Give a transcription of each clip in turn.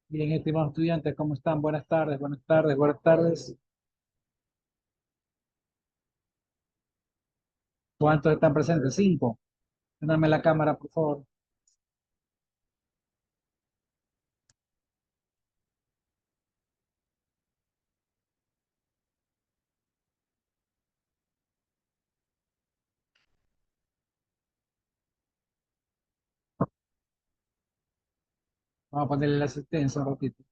Bien, estimados estudiantes, ¿cómo están? Buenas tardes, buenas tardes, buenas tardes. ¿Cuántos están presentes? Cinco. Dame la cámara, por favor. Vamos a ponerle la asistencia un ratito.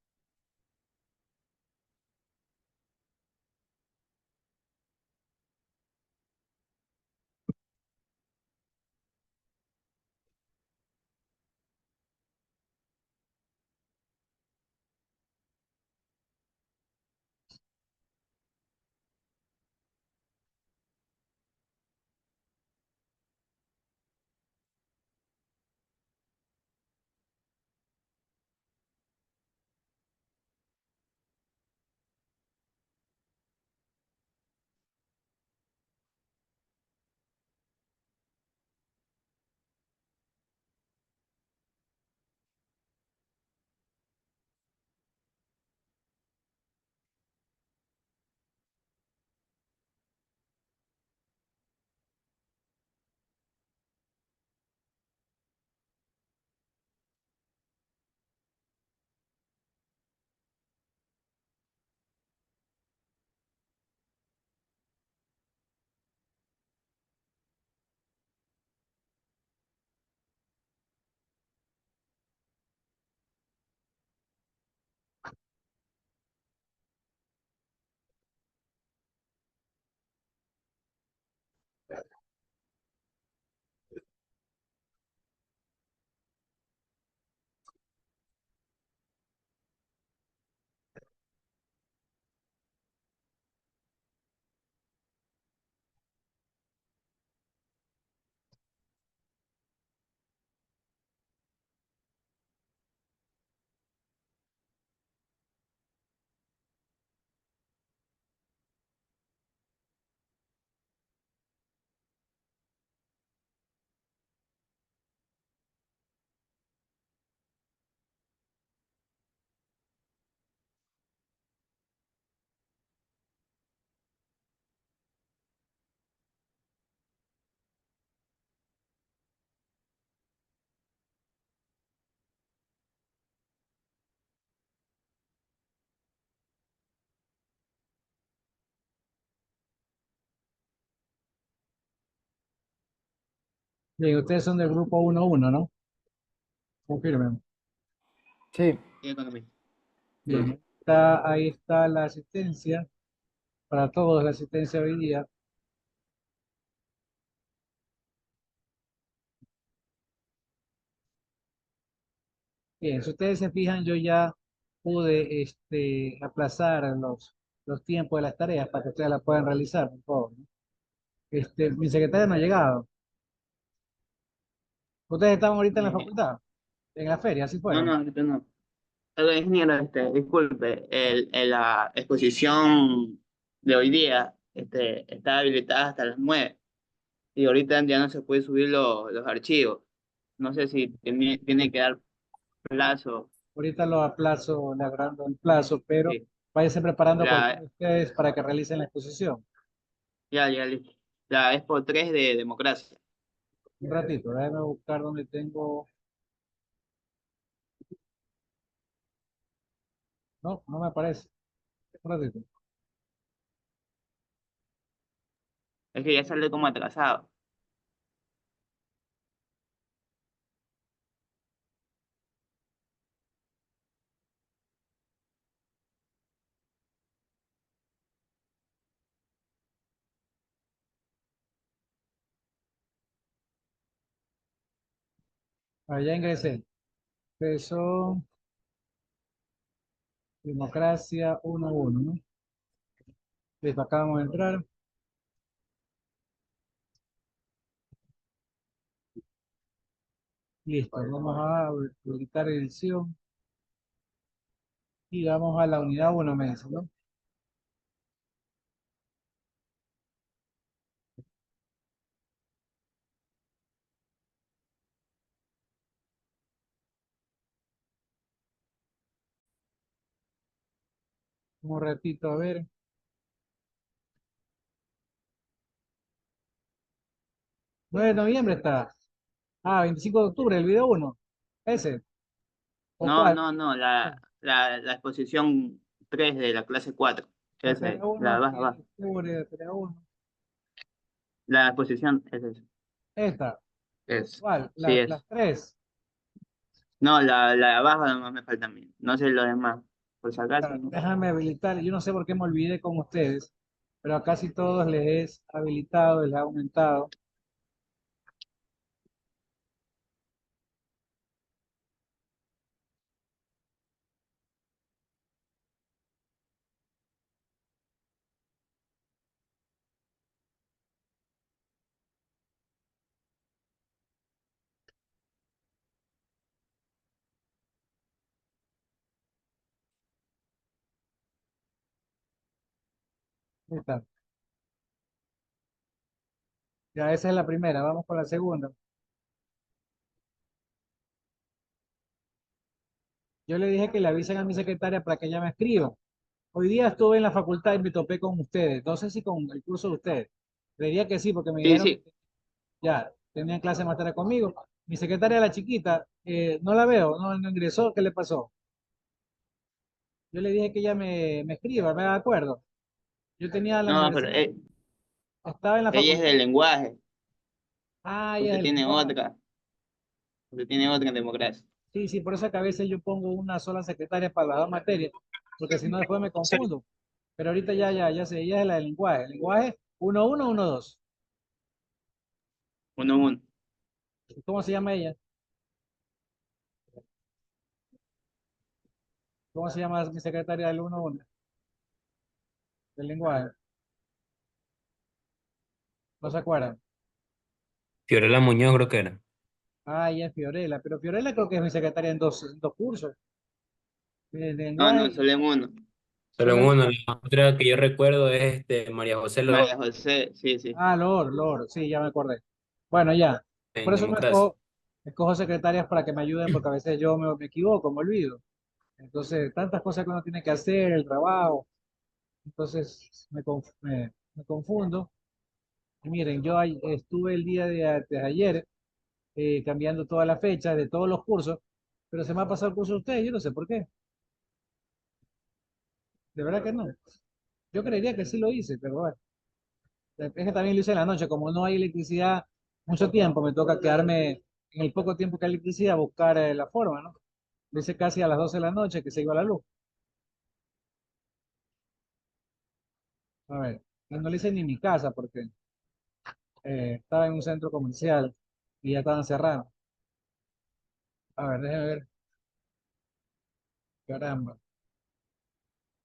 Bien, ustedes son del grupo 1-1, ¿no? Confirmen. Sí, Y economía. Bien, ahí está la asistencia. Para todos, la asistencia hoy día. Bien, si ustedes se fijan, yo ya pude aplazar los tiempos de las tareas para que ustedes las puedan realizar, por favor, ¿no? Mi secretaria no ha llegado. Ustedes estaban ahorita en la Eh, facultad, en la feria, así no, fueron. no, ahorita no. Ingeniero, disculpe, la exposición de hoy día está habilitada hasta las 9 y ahorita ya no se puede subir los archivos. No sé si tiene que dar plazo. Ahorita lo aplazo, le agrando el plazo, pero Sí. váyanse preparando cualquiera La, de ustedes para que realicen la exposición. ya, listo. La Expo 3 de democracia. Un ratito, déjame buscar donde tengo. No, no me aparece. Un ratito. Es que ya sale como atrasado. Allá ingresé. Empezó democracia 1-1, ¿no? Listo, acabamos de entrar. Listo, vamos a habilitar edición y vamos a la unidad 1, me dice, ¿no? Un ratito, a ver. 9 de noviembre está. Ah, 25 de octubre, el video uno. Ese. ¿O No, cuál? no, no, la exposición 3 de la clase 4. La 3 Ese, a 1 la baja, aquí, baja. octubre, 3 a 1. La exposición es esa. Esta. Es. ¿Cuál? Sí Las es. tres. No, la de abajo nomás me falta a mí. No sé lo demás. Por si acaso, Ah, ¿no? déjame habilitar. Yo no sé por qué me olvidé con ustedes, pero a casi todos les es habilitado, les ha aumentado. Ahí está. Ya, esa es la primera. Vamos con la segunda. Yo le dije que le avisen a mi secretaria para que ella me escriba. Hoy día estuve en la facultad y me topé con ustedes. No sé si con el curso de ustedes. Creería que sí, porque me Sí, dijeron que sí. ya tenían clase más tarde conmigo. Mi secretaria, la chiquita, no la veo, no ingresó. ¿Qué le pasó? Yo le dije que ella me escriba, me da acuerdo. Yo tenía la No, pero universidad, estaba en la ella es facultad. de lenguaje. Ah, ya es Usted el tiene lenguaje. otra. Usted tiene otra en democracia. Sí, sí, por eso que a veces yo pongo una sola secretaria para las dos materias, porque si no después me confundo. Pero ahorita ya sé, ella es la de lenguaje. Lenguaje 1112. Uno, uno. ¿Cómo se llama ella? ¿Cómo se llama mi secretaria del 11 del lenguaje? ¿No se acuerdan? Fiorella Muñoz creo que era. Ah, ella es Fiorella, pero Fiorella creo que es mi secretaria en dos cursos, de No, no, lenguaje, solo en uno. Solo solo en en uno. uno. La otra que yo recuerdo es María José María López José, sí, sí. Ah, Lord, sí, ya me acordé. Bueno, ya. Por en eso democracia. escojo secretarias para que me ayuden, porque a veces yo me equivoco, me olvido. Entonces, tantas cosas que uno tiene que hacer, el trabajo. Entonces, me confundo. Y miren, estuve el día de ayer cambiando todas las fechas de todos los cursos, pero se me ha pasado el curso de ustedes, yo no sé por qué. De verdad que no. Yo creería que sí lo hice, pero bueno. Es que también lo hice en la noche, como no hay electricidad mucho tiempo, me toca quedarme en el poco tiempo que hay electricidad, buscar la forma, ¿no? Lo hice casi a las 12 de la noche que se iba la luz. A ver, y no lo hice ni en mi casa porque estaba en un centro comercial y ya estaban cerrados. A ver, déjame ver. Caramba,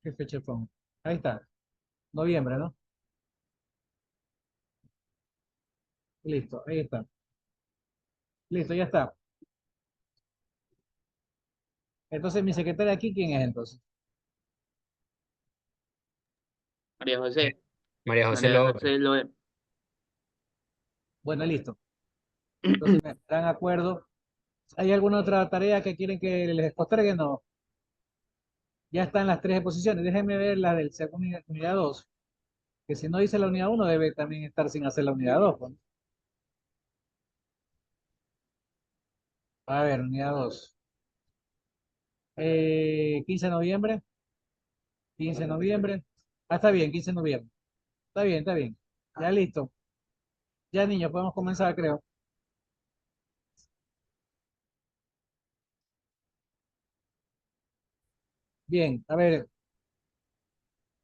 ¿qué fecha pongo? Ahí está, noviembre, ¿no? Listo, ahí está. Listo, ya está. Entonces, mi secretaria aquí, ¿quién es entonces? María Eh, José. María José María López. José lo es. Bueno, listo. Entonces, me dan acuerdo. ¿Hay alguna otra tarea que quieren que les postergue? No. Ya están las tres exposiciones. Déjenme ver la del segundo unidad 2, que si no dice la unidad uno debe también estar sin hacer la unidad 2, pues. A ver, unidad 2. 15 de noviembre. 15 de noviembre. Ah, está bien, 15 de noviembre. Está bien, está bien. Ya listo. Ya, niños, podemos comenzar, creo. Bien, a ver,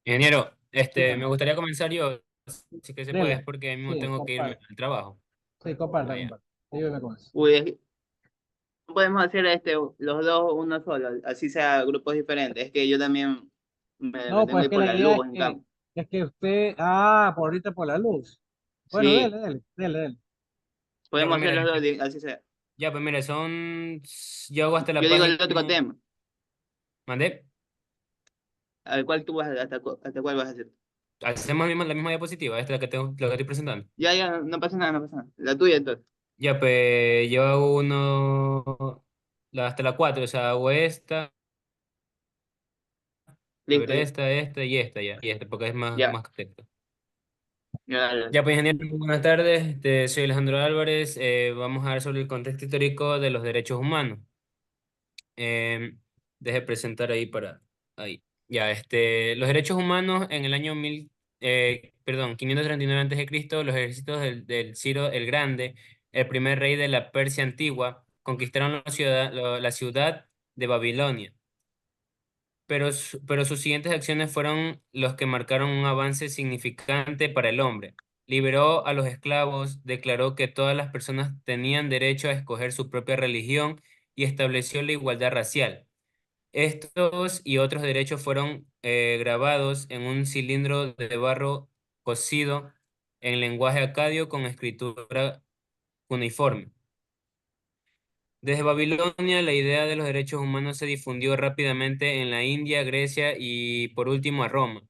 Ingeniero, me dígame. gustaría comenzar yo, si que se puede, es Dele. porque mismo Sí, tengo que irme comparte. al trabajo. Sí, comparta, Vaya. comparta. Ayúdeme con eso. Uy, podemos hacer los dos uno solo, así sea grupos diferentes. Es que yo también me No, tengo que pues ir que por la la idea luz en campo. es que usted, ah, por ahorita por la luz. Bueno, Sí, dele. Ya pues podemos hacer mira, los dos, así sea. ya pues mira, yo hago hasta la Yo digo el página, otro tema, mandé, al cual tú vas, hasta cuál vas a hacer. hacemos la misma diapositiva, esta es la que tengo, la que estoy presentando. Ya, ya, no pasa nada, no pasa nada. La tuya entonces. Ya pues yo hago hasta la 4, o sea, hago esta, A ver, Listo, ya. esta y esta ya. Y esta, porque es Ya, más texto. ya, dale. Ya, pues, ingeniero, buenas tardes. Soy Alejandro Álvarez. Vamos a ver sobre el contexto histórico de los derechos humanos. Deje presentar ahí para... Ahí. Ya, los derechos humanos en el año 539 a.C., los ejércitos del Ciro el Grande, el primer rey de la Persia antigua, conquistaron la ciudad de Babilonia. Pero sus siguientes acciones fueron los que marcaron un avance significante para el hombre. Liberó a los esclavos, declaró que todas las personas tenían derecho a escoger su propia religión y estableció la igualdad racial. Estos y otros derechos fueron grabados en un cilindro de barro cocido en lenguaje acadio con escritura cuneiforme. Desde Babilonia, la idea de los derechos humanos se difundió rápidamente en la India, Grecia y por último a Roma.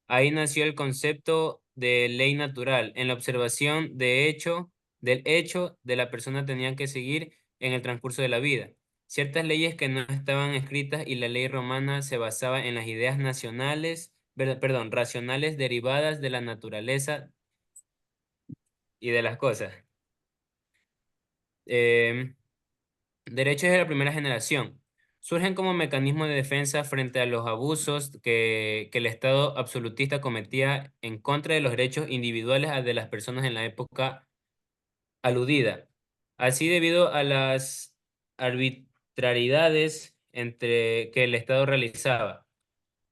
Ahí nació el concepto de ley natural. En la observación del hecho de la persona tenía que seguir en el transcurso de la vida. Ciertas leyes que no estaban escritas y la ley romana se basaba en las ideas racionales derivadas de la naturaleza y de las cosas. Em, Derechos de la primera generación. Surgen como mecanismo de defensa frente a los abusos que el Estado absolutista cometía en contra de los derechos individuales de las personas en la época aludida. Así, debido a las arbitrariedades que el Estado realizaba.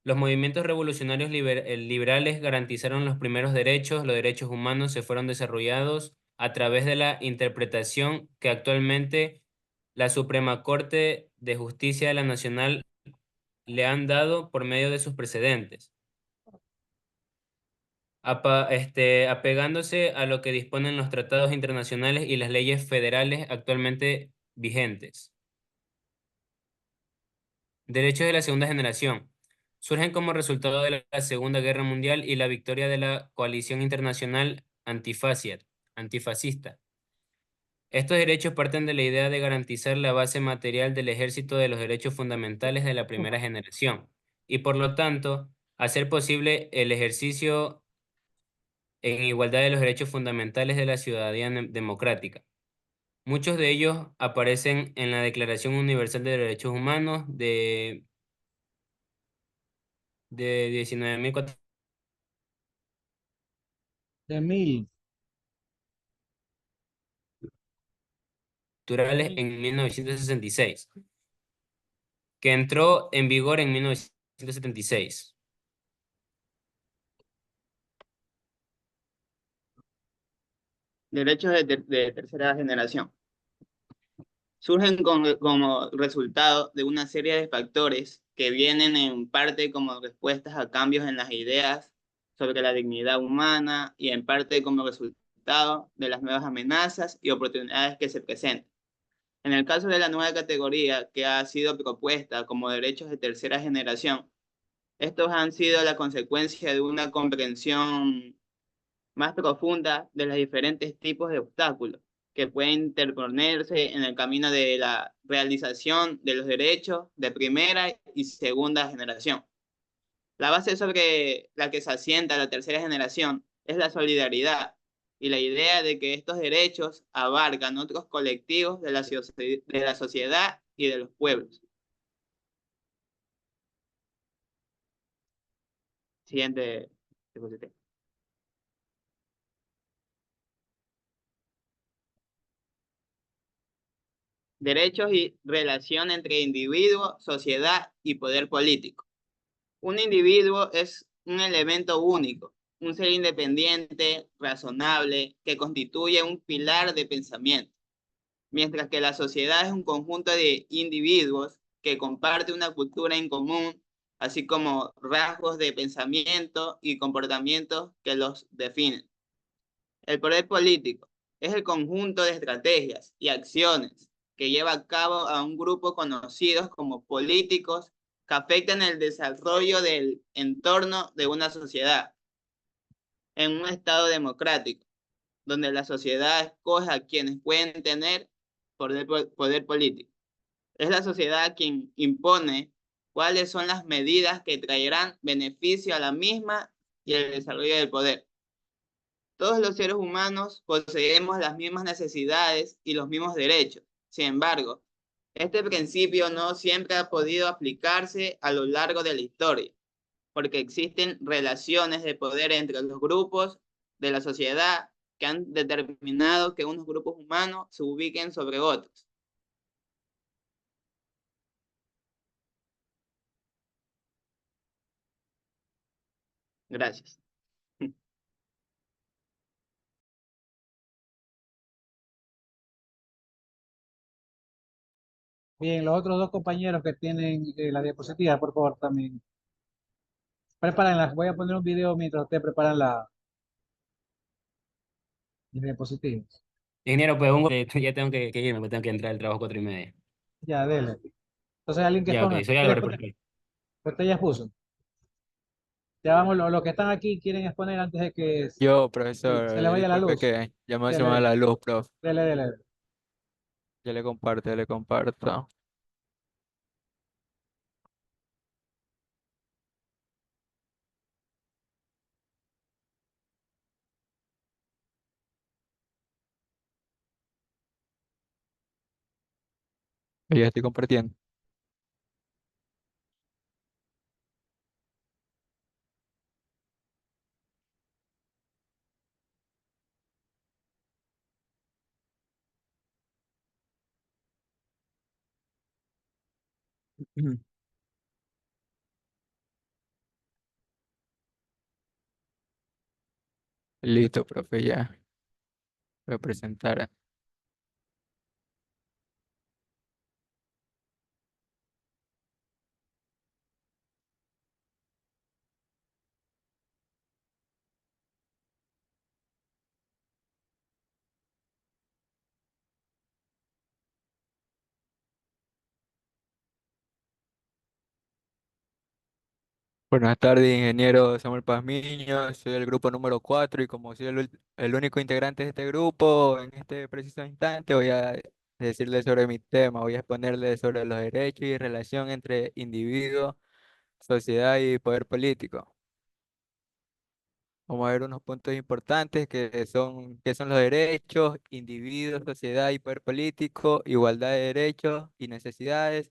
Los movimientos revolucionarios liberales garantizaron los primeros derechos. Los derechos humanos se fueron desarrollados a través de la interpretación que actualmente la Suprema Corte de Justicia de la Nacional le han dado por medio de sus precedentes, apegándose a lo que disponen los tratados internacionales y las leyes federales actualmente vigentes. Derechos de la segunda generación. Surgen como resultado de la Segunda Guerra Mundial y la victoria de la coalición internacional antifascista. Estos derechos parten de la idea de garantizar la base material del ejército de los derechos fundamentales de la primera generación y, por lo tanto, hacer posible el ejercicio en igualdad de los derechos fundamentales de la ciudadanía democrática. Muchos de ellos aparecen en la Declaración Universal de Derechos Humanos de 19.400 De mil. culturales en 1966, que entró en vigor en 1976. Derechos de tercera generación. Surgen como resultado de una serie de factores que vienen en parte como respuestas a cambios en las ideas sobre la dignidad humana y en parte como resultado de las nuevas amenazas y oportunidades que se presentan. En el caso de la nueva categoría que ha sido propuesta como derechos de tercera generación, estos han sido la consecuencia de una comprensión más profunda de los diferentes tipos de obstáculos que pueden interponerse en el camino de la realización de los derechos de primera y segunda generación. La base sobre la que se asienta la tercera generación es la solidaridad y la idea de que estos derechos abarcan otros colectivos de la sociedad y de los pueblos. Siguiente diapositiva. Derechos y relación entre individuo, sociedad y poder político. Un individuo es un elemento único, un ser independiente, razonable, que constituye un pilar de pensamiento, mientras que la sociedad es un conjunto de individuos que comparte una cultura en común, así como rasgos de pensamiento y comportamientos que los definen. El poder político es el conjunto de estrategias y acciones que lleva a cabo a un grupo conocidos como políticos que afectan el desarrollo del entorno de una sociedad en un estado democrático, donde la sociedad escoge a quienes pueden tener poder político. Es la sociedad quien impone cuáles son las medidas que traerán beneficio a la misma y el desarrollo del poder. Todos los seres humanos poseemos las mismas necesidades y los mismos derechos. Sin embargo, este principio no siempre ha podido aplicarse a lo largo de la historia, porque existen relaciones de poder entre los grupos de la sociedad que han determinado que unos grupos humanos se ubiquen sobre otros. Gracias. Bien, los otros dos compañeros que tienen la diapositiva, por favor, también. Prepárenlas. Voy a poner un video mientras ustedes preparan las diapositivas. Ingeniero, pues ya tengo que irme, pues tengo que entrar al trabajo 4:30. Ya, dele. Entonces, alguien que Ya, ok, exponga. soy ¿Quiere Álvaro, exponer? perfecto. Usted ya expuso. Ya vamos, los que están aquí quieren exponer antes de que Yo, se le profesor, vaya la disculpe luz. que ya me se me va Dele, la luz, prof. dele, dele. Ya le comparto, ya le comparto. Ya estoy compartiendo. Listo, profe, ya. Voy a presentar. Buenas tardes, ingeniero Samuel Pazmiño. Soy del grupo número 4 y como soy el único integrante de este grupo, en este preciso instante voy a decirle sobre mi tema. Voy a exponerle sobre los derechos y relación entre individuo, sociedad y poder político. Vamos a ver unos puntos importantes qué son los derechos, individuos, sociedad y poder político, igualdad de derechos y necesidades,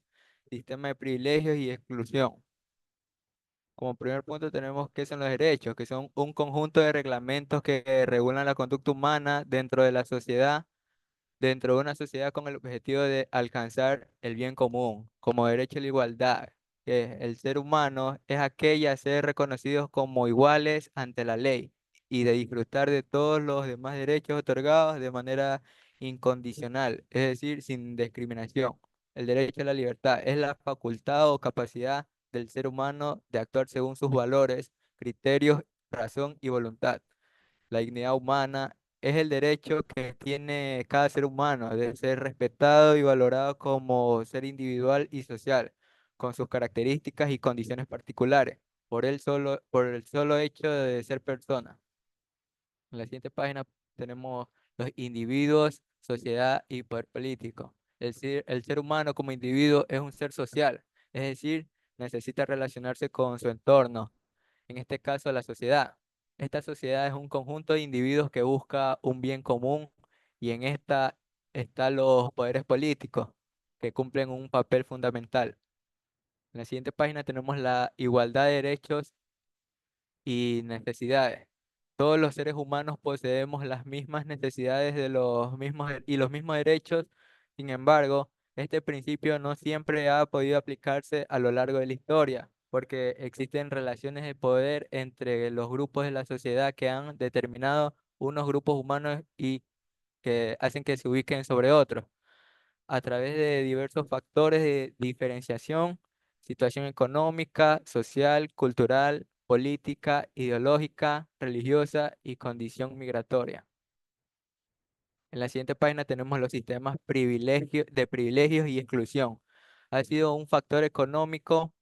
sistema de privilegios y exclusión. Como primer punto tenemos qué son los derechos, que son un conjunto de reglamentos que regulan la conducta humana dentro de una sociedad con el objetivo de alcanzar el bien común, como derecho a la igualdad, que el ser humano es aquella a ser reconocidos como iguales ante la ley y de disfrutar de todos los demás derechos otorgados de manera incondicional, es decir, sin discriminación. El derecho a la libertad es la facultad o capacidad del ser humano de actuar según sus valores, criterios, razón y voluntad. La dignidad humana es el derecho que tiene cada ser humano de ser respetado y valorado como ser individual y social, con sus características y condiciones particulares, por el solo hecho de ser persona. En la siguiente página tenemos los individuos, sociedad y poder político. El ser humano como individuo es un ser social, es decir, necesita relacionarse con su entorno, en este caso la sociedad. Esta sociedad es un conjunto de individuos que busca un bien común y en esta están los poderes políticos que cumplen un papel fundamental. En la siguiente página tenemos la igualdad de derechos y necesidades. Todos los seres humanos poseemos las mismas necesidades y los mismos derechos. Sin embargo, este principio no siempre ha podido aplicarse a lo largo de la historia, porque existen relaciones de poder entre los grupos de la sociedad que han determinado unos grupos humanos y que hacen que se ubiquen sobre otros a través de diversos factores de diferenciación, situación económica, social, cultural, política, ideológica, religiosa y condición migratoria. En la siguiente página tenemos los sistemas de privilegios y exclusión. Ha sido un factor económico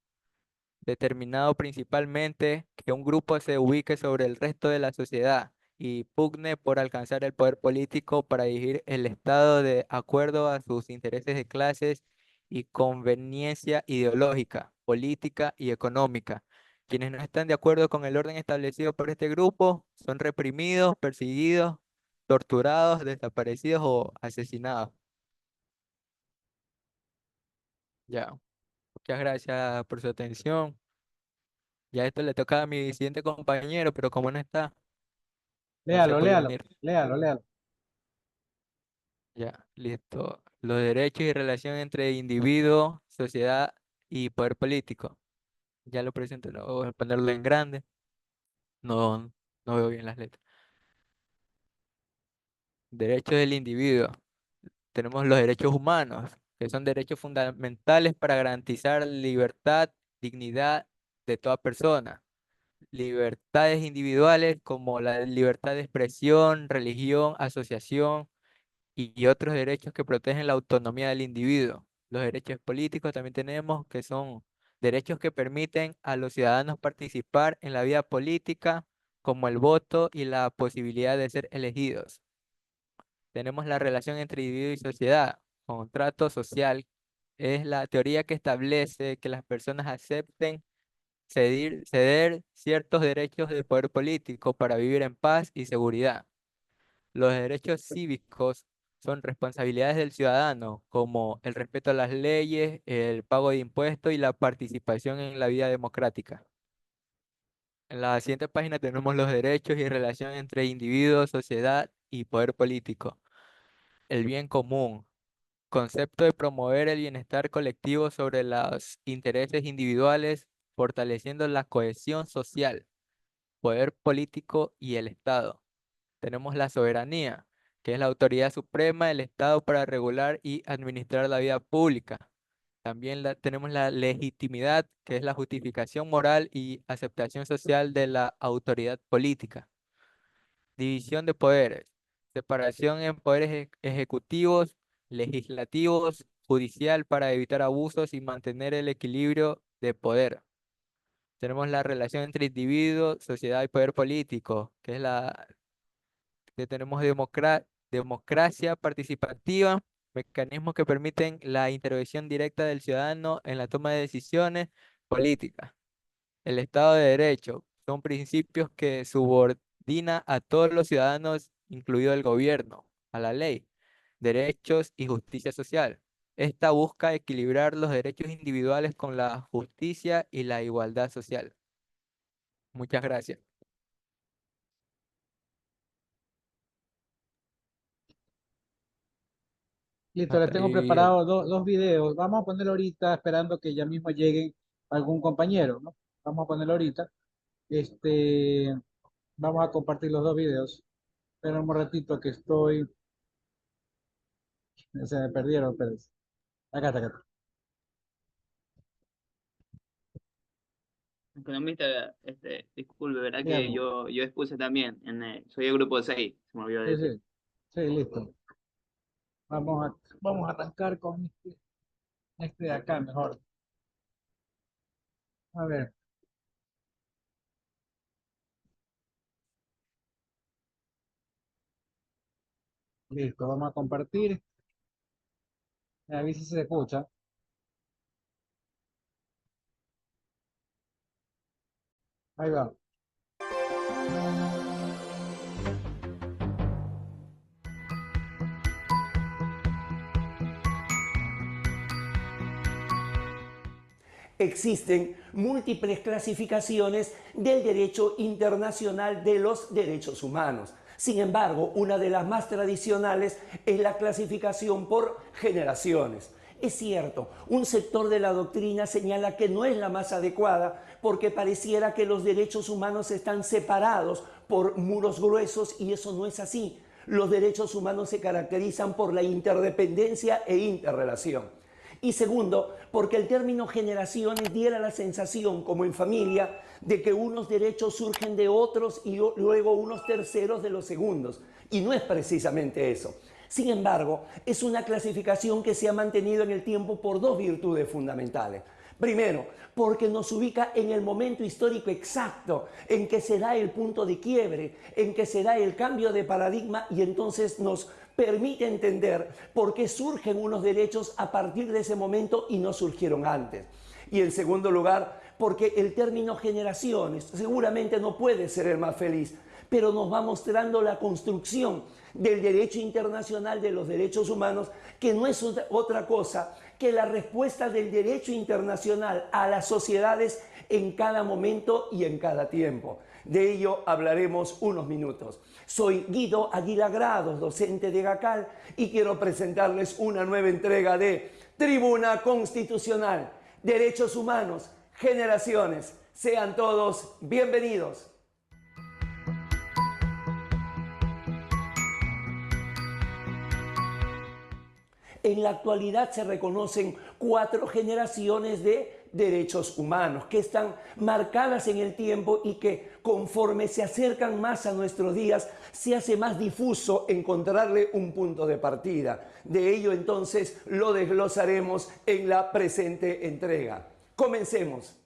determinado principalmente que un grupo se ubique sobre el resto de la sociedad y pugne por alcanzar el poder político para dirigir el Estado de acuerdo a sus intereses de clases y conveniencia ideológica. política y económica. Quienes no están de acuerdo con el orden establecido por este grupo son reprimidos, perseguidos, torturados, desaparecidos o asesinados. Ya, muchas gracias por su atención. Ya esto le toca a mi siguiente compañero, pero como no está, gracias Léalo, por léalo, venir. léalo, léalo. Ya, listo. Los derechos y relación entre individuo, sociedad y poder político. Ya lo presento, no voy a ponerlo en grande. No, no veo bien las letras. Derechos del individuo. Tenemos los derechos humanos, que son derechos fundamentales para garantizar libertad, dignidad de toda persona. Libertades individuales como la libertad de expresión, religión, asociación y otros derechos que protegen la autonomía del individuo. Los derechos políticos también tenemos, que son derechos que permiten a los ciudadanos participar en la vida política, como el voto y la posibilidad de ser elegidos. Tenemos la relación entre individuo y sociedad. Contrato social es la teoría que establece que las personas acepten ceder ciertos derechos del poder político para vivir en paz y seguridad. Los derechos cívicos son responsabilidades del ciudadano, como el respeto a las leyes, el pago de impuestos y la participación en la vida democrática. En la siguiente página tenemos los derechos y relación entre individuo, sociedad y poder político. El bien común, concepto de promover el bienestar colectivo sobre los intereses individuales, fortaleciendo la cohesión social, poder político y el Estado. Tenemos la soberanía, que es la autoridad suprema del Estado para regular y administrar la vida pública. También tenemos la legitimidad, que es la justificación moral y aceptación social de la autoridad política. División de poderes, separación en poderes ejecutivos, legislativos, judicial para evitar abusos y mantener el equilibrio de poder. Tenemos la relación entre individuo, sociedad y poder político, que es tenemos democracia participativa, mecanismos que permiten la intervención directa del ciudadano en la toma de decisiones políticas. El Estado de Derecho son principios que subordina a todos los ciudadanos, incluido el gobierno, a la ley, derechos y justicia social. Esta busca equilibrar los derechos individuales con la justicia y la igualdad social. Muchas gracias. Listo, les Hasta tengo ahí el... preparado dos videos. Vamos a ponerlo ahorita esperando que ya mismo llegue algún compañero, ¿no? Vamos a ponerlo ahorita. Este, vamos a compartir los dos videos. Esperen un ratito que estoy. Se me perdieron, pero acá está, acá está. Economista, disculpe, ¿verdad que Dígame. yo expuse también? Soy el grupo 6, se me olvidó Sí, decir. sí. Sí, listo. Vamos a arrancar con este de acá mejor. A ver, listo, vamos a compartir. Me avisa si se escucha. Ahí va. Existen múltiples clasificaciones del derecho internacional de los derechos humanos. Sin embargo, una de las más tradicionales es la clasificación por generaciones. Es cierto, un sector de la doctrina señala que no es la más adecuada porque pareciera que los derechos humanos están separados por muros gruesos y eso no es así. Los derechos humanos se caracterizan por la interdependencia e interrelación. Y segundo, porque el término generaciones diera la sensación, como en familia, de que unos derechos surgen de otros y luego unos terceros de los segundos. Y no es precisamente eso. Sin embargo, es una clasificación que se ha mantenido en el tiempo por dos virtudes fundamentales. Primero, porque nos ubica en el momento histórico exacto en que se da el punto de quiebre, en que se da el cambio de paradigma y entonces nos permite entender por qué surgen unos derechos a partir de ese momento y no surgieron antes. Y en segundo lugar, porque el término generaciones seguramente no puede ser el más feliz, pero nos va mostrando la construcción del derecho internacional de los derechos humanos, que no es otra cosa que la respuesta del derecho internacional a las sociedades en cada momento y en cada tiempo. De ello hablaremos unos minutos. Soy Guido Aguila Grados, docente de GACAL, y quiero presentarles una nueva entrega de Tribuna Constitucional, Derechos Humanos, Generaciones. Sean todos bienvenidos. En la actualidad se reconocen 4 generaciones de derechos humanos que están marcadas en el tiempo y que conforme se acercan más a nuestros días se hace más difuso encontrarle un punto de partida. De ello entonces lo desglosaremos en la presente entrega. Comencemos.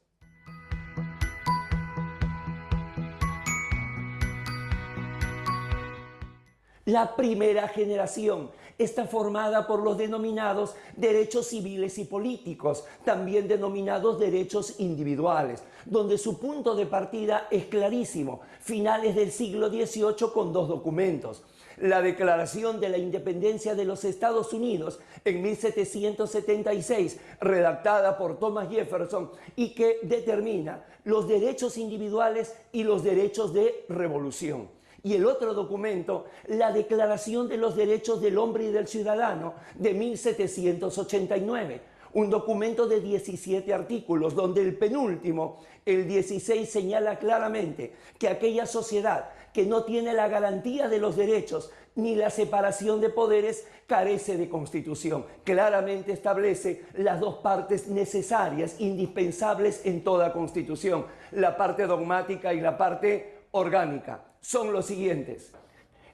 La primera generación está formada por los denominados derechos civiles y políticos, también denominados derechos individuales, donde su punto de partida es clarísimo, finales del siglo XVIII con 2 documentos. La Declaración de la Independencia de los Estados Unidos en 1776, redactada por Thomas Jefferson, y que determina los derechos individuales y los derechos de revolución. Y el otro documento, la Declaración de los Derechos del Hombre y del Ciudadano de 1789, un documento de 17 artículos, donde el penúltimo, el 16, señala claramente que aquella sociedad que no tiene la garantía de los derechos ni la separación de poderes carece de constitución. Claramente establece las 2 partes necesarias, indispensables en toda constitución, la parte dogmática y la parte orgánica. Son los siguientes: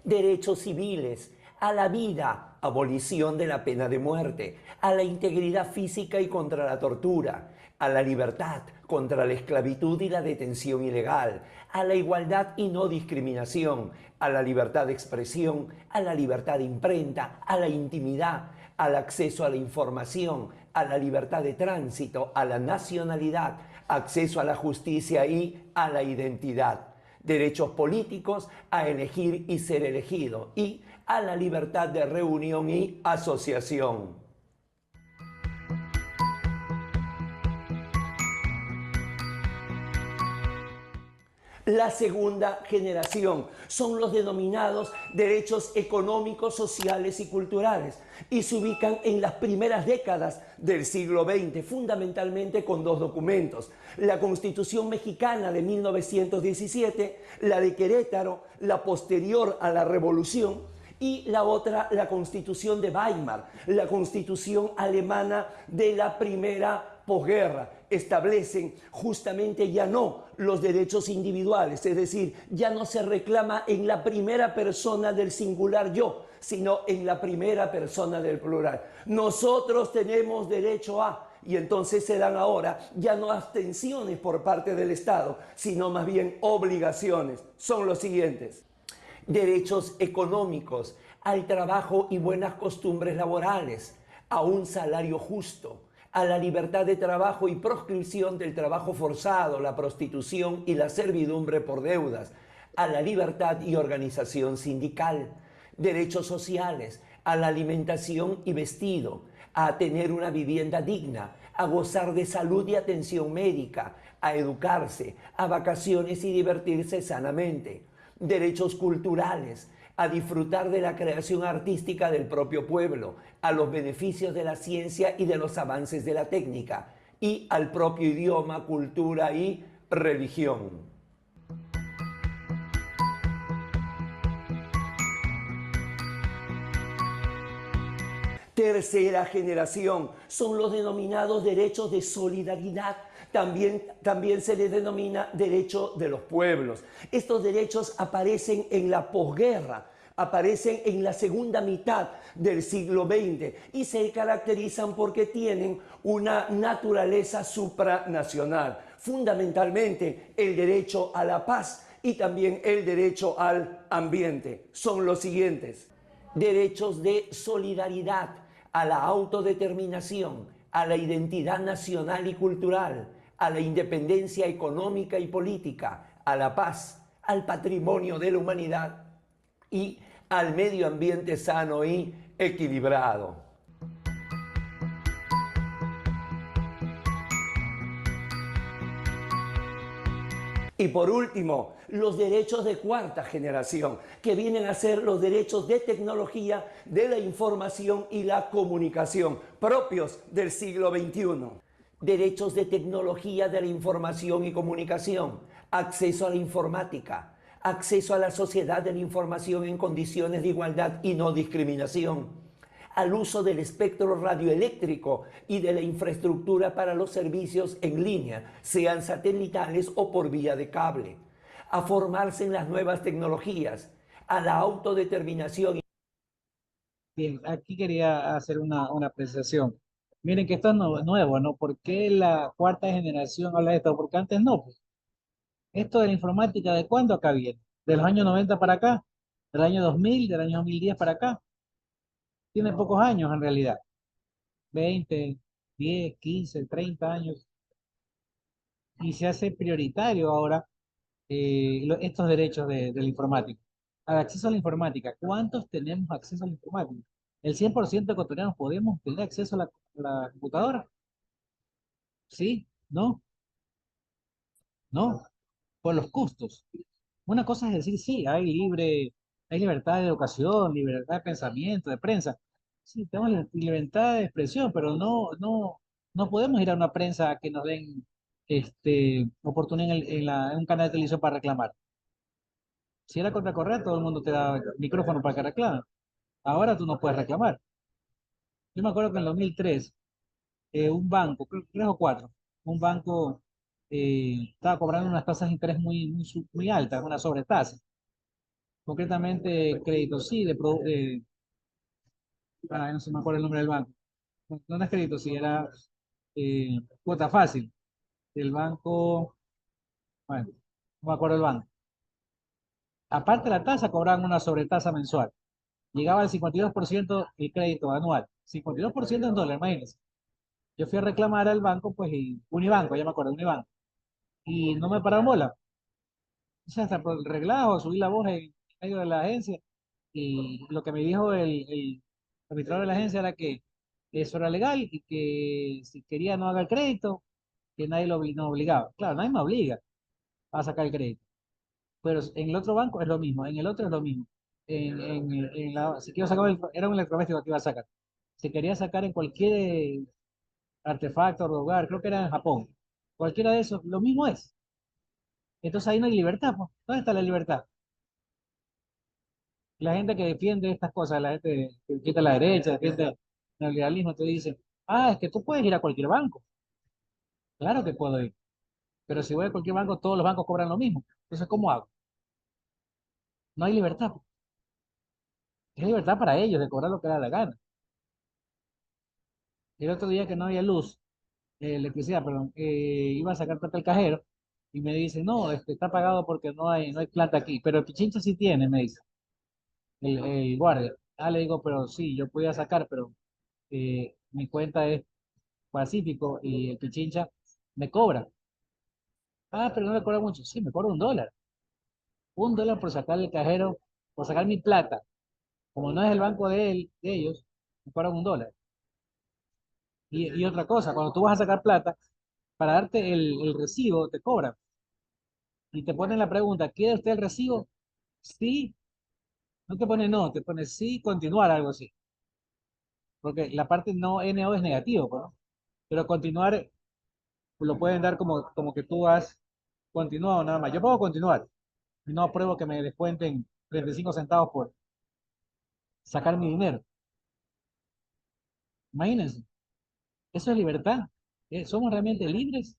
derechos civiles, a la vida, abolición de la pena de muerte, a la integridad física y contra la tortura, a la libertad, contra la esclavitud y la detención ilegal, a la igualdad y no discriminación, a la libertad de expresión, a la libertad de imprenta, a la intimidad, al acceso a la información, a la libertad de tránsito, a la nacionalidad, acceso a la justicia y a la identidad. Derechos políticos, a elegir y ser elegido, y a la libertad de reunión y asociación. La segunda generación son los denominados derechos económicos, sociales y culturales, y se ubican en las primeras décadas del siglo XX, fundamentalmente con 2 documentos: la Constitución Mexicana de 1917, la de Querétaro, la posterior a la Revolución, y la otra, la Constitución de Weimar, la Constitución alemana de la primera posguerra. Establecen justamente ya no los derechos individuales, es decir, ya no se reclama en la primera persona del singular yo, sino en la primera persona del plural. Nosotros tenemos derecho a, y entonces se dan ahora ya no abstenciones por parte del Estado, sino más bien obligaciones. Son los siguientes: derechos económicos, al trabajo y buenas costumbres laborales, a un salario justo, a la libertad de trabajo y proscripción del trabajo forzado, la prostitución y la servidumbre por deudas, a la libertad y organización sindical, derechos sociales, a la alimentación y vestido, a tener una vivienda digna, a gozar de salud y atención médica, a educarse, a vacaciones y divertirse sanamente. Derechos culturales, a disfrutar de la creación artística del propio pueblo, a los beneficios de la ciencia y de los avances de la técnica, y al propio idioma, cultura y religión. Tercera generación son los denominados derechos de solidaridad. También se les denomina derecho de los pueblos. Estos derechos aparecen en la posguerra, aparecen en la segunda mitad del siglo XX y se caracterizan porque tienen una naturaleza supranacional. Fundamentalmente el derecho a la paz y también el derecho al ambiente. Son los siguientes: derechos de solidaridad, a la autodeterminación, a la identidad nacional y cultural, a la independencia económica y política, a la paz, al patrimonio de la humanidad y al medio ambiente sano y equilibrado. Y por último, los derechos de cuarta generación, que vienen a ser los derechos de tecnología, de la información y la comunicación, propios del siglo XXI. Derechos de tecnología de la información y comunicación, acceso a la informática, acceso a la sociedad de la información en condiciones de igualdad y no discriminación, al uso del espectro radioeléctrico y de la infraestructura para los servicios en línea, sean satelitales o por vía de cable, a formarse en las nuevas tecnologías, a la autodeterminación. Bien, aquí quería hacer una apreciación. Miren que esto es nuevo, ¿no? ¿Por qué la cuarta generación habla de esto? Porque antes no, pues. Esto de la informática, ¿de cuándo acá viene? ¿De los años 90 para acá? ¿Del año 2000? ¿Del año 2010 para acá? Tiene pocos años en realidad. 20, 10, 15, 30 años. Y se hace prioritario ahora estos derechos de la informática. Al acceso a la informática. ¿Cuántos tenemos acceso a la informática? ¿El 100% de ecuatorianos podemos tener acceso a la computadora? ¿Sí? ¿No? ¿No? Por los costos. Una cosa es decir, sí, hay libertad de educación, libertad de pensamiento, de prensa. Sí, tenemos libertad de expresión, pero no podemos ir a una prensa que nos den oportunidad en un canal de televisión para reclamar. Si era contra Correa, todo el mundo te da micrófono para que reclame. Ahora tú no puedes reclamar. Yo me acuerdo que en el 2003, un banco, creo 3 o 4, un banco estaba cobrando unas tasas de interés muy altas, una sobretasa. Concretamente, Crédito Sí, no se me acuerdo el nombre del banco. No, no es Crédito Sí, era Cuota Fácil, del banco, bueno, no me acuerdo el banco. Aparte de la tasa, cobraban una sobretasa mensual. Llegaba al 52% el crédito anual. 52% en dólares, imagínense. Yo fui a reclamar al banco, pues, y Unibanco, ya me acuerdo, Unibanco. Y no me pararon bola. O sea, hasta por el reglajo, subí la voz en medio de la agencia. Y lo que me dijo el arbitrador de la agencia era que eso era legal y que si quería no haga el crédito, que nadie no obligaba. Claro, nadie me obliga a sacar el crédito. Pero en el otro banco es lo mismo, en el otro es lo mismo. Si quiero sacar, era un electrodoméstico que iba a sacar. Si quería sacar en cualquier artefacto o lugar, creo que era en Japón. Cualquiera de esos, lo mismo es. Entonces ahí no hay libertad, pues. ¿Dónde está la libertad? La gente que defiende estas cosas, la gente que defiende la derecha, defiende el neoliberalismo, te dice, es que tú puedes ir a cualquier banco. Claro que puedo ir. Pero si voy a cualquier banco, todos los bancos cobran lo mismo. Entonces, ¿cómo hago? No hay libertad, pues. Es libertad para ellos de cobrar lo que les da la gana. El otro día que no había luz, electricidad, perdón, iba a sacar plata al cajero y me dice, no, está pagado porque no hay plata aquí. Pero el Pichincha sí tiene, me dice, el guardia. Le digo, pero sí, yo podía sacar, pero mi cuenta es Pacífico y el Pichincha me cobra. Pero no me cobra mucho. Sí, me cobra $1. $1 por sacar el cajero, por sacar mi plata. Como no es el banco de ellos, me cobran $1. Y otra cosa, cuando tú vas a sacar plata, para darte el recibo, te cobran. Y te ponen la pregunta, ¿quiere usted el recibo? Sí. No te pone no, te pone sí, continuar, algo así. Porque la parte no, NO es negativo, pues, ¿no? Pero continuar lo pueden dar como que tú has continuado nada más. Yo puedo continuar. Y no apruebo que me descuenten 35 centavos por sacar mi dinero. Imagínense, eso es libertad. ¿Somos realmente libres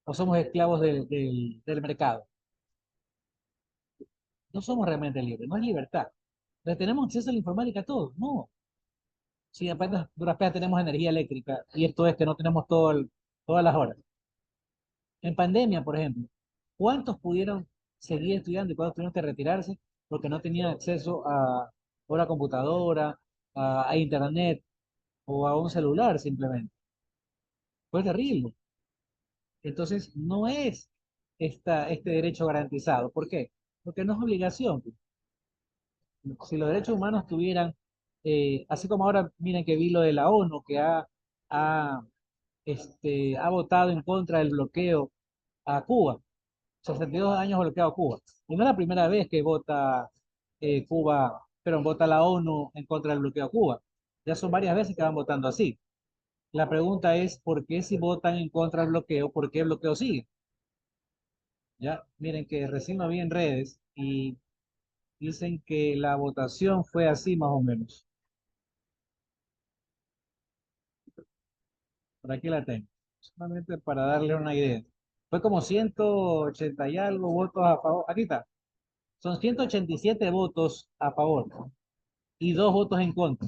o somos esclavos del mercado? No somos realmente libres, no es libertad. Entonces, ¿tenemos acceso a la informática todos? No. Si apenas duras penas tenemos energía eléctrica y esto es que no tenemos todas las horas. En pandemia, por ejemplo, ¿cuántos pudieron seguir estudiando y cuántos tuvieron que retirarse porque no tenían acceso a una computadora, a internet o a un celular simplemente? Fue terrible. Entonces, no es este derecho garantizado. ¿Por qué? Porque no es obligación. Si los derechos humanos tuvieran, así como ahora, miren que vi lo de la ONU, que ha, ha votado en contra del bloqueo a Cuba. 62 años bloqueado a Cuba. Y no es la primera vez que vota Cuba, pero vota la ONU en contra del bloqueo a Cuba. Ya son varias veces que van votando así. La pregunta es, ¿por qué si votan en contra del bloqueo, por qué el bloqueo sigue? Ya, miren que recién lo vi en redes y dicen que la votación fue así más o menos. Por aquí la tengo. Solamente para darle una idea. Fue como 180 y algo votos a favor. Aquí está. Son 187 votos a favor y 2 votos en contra.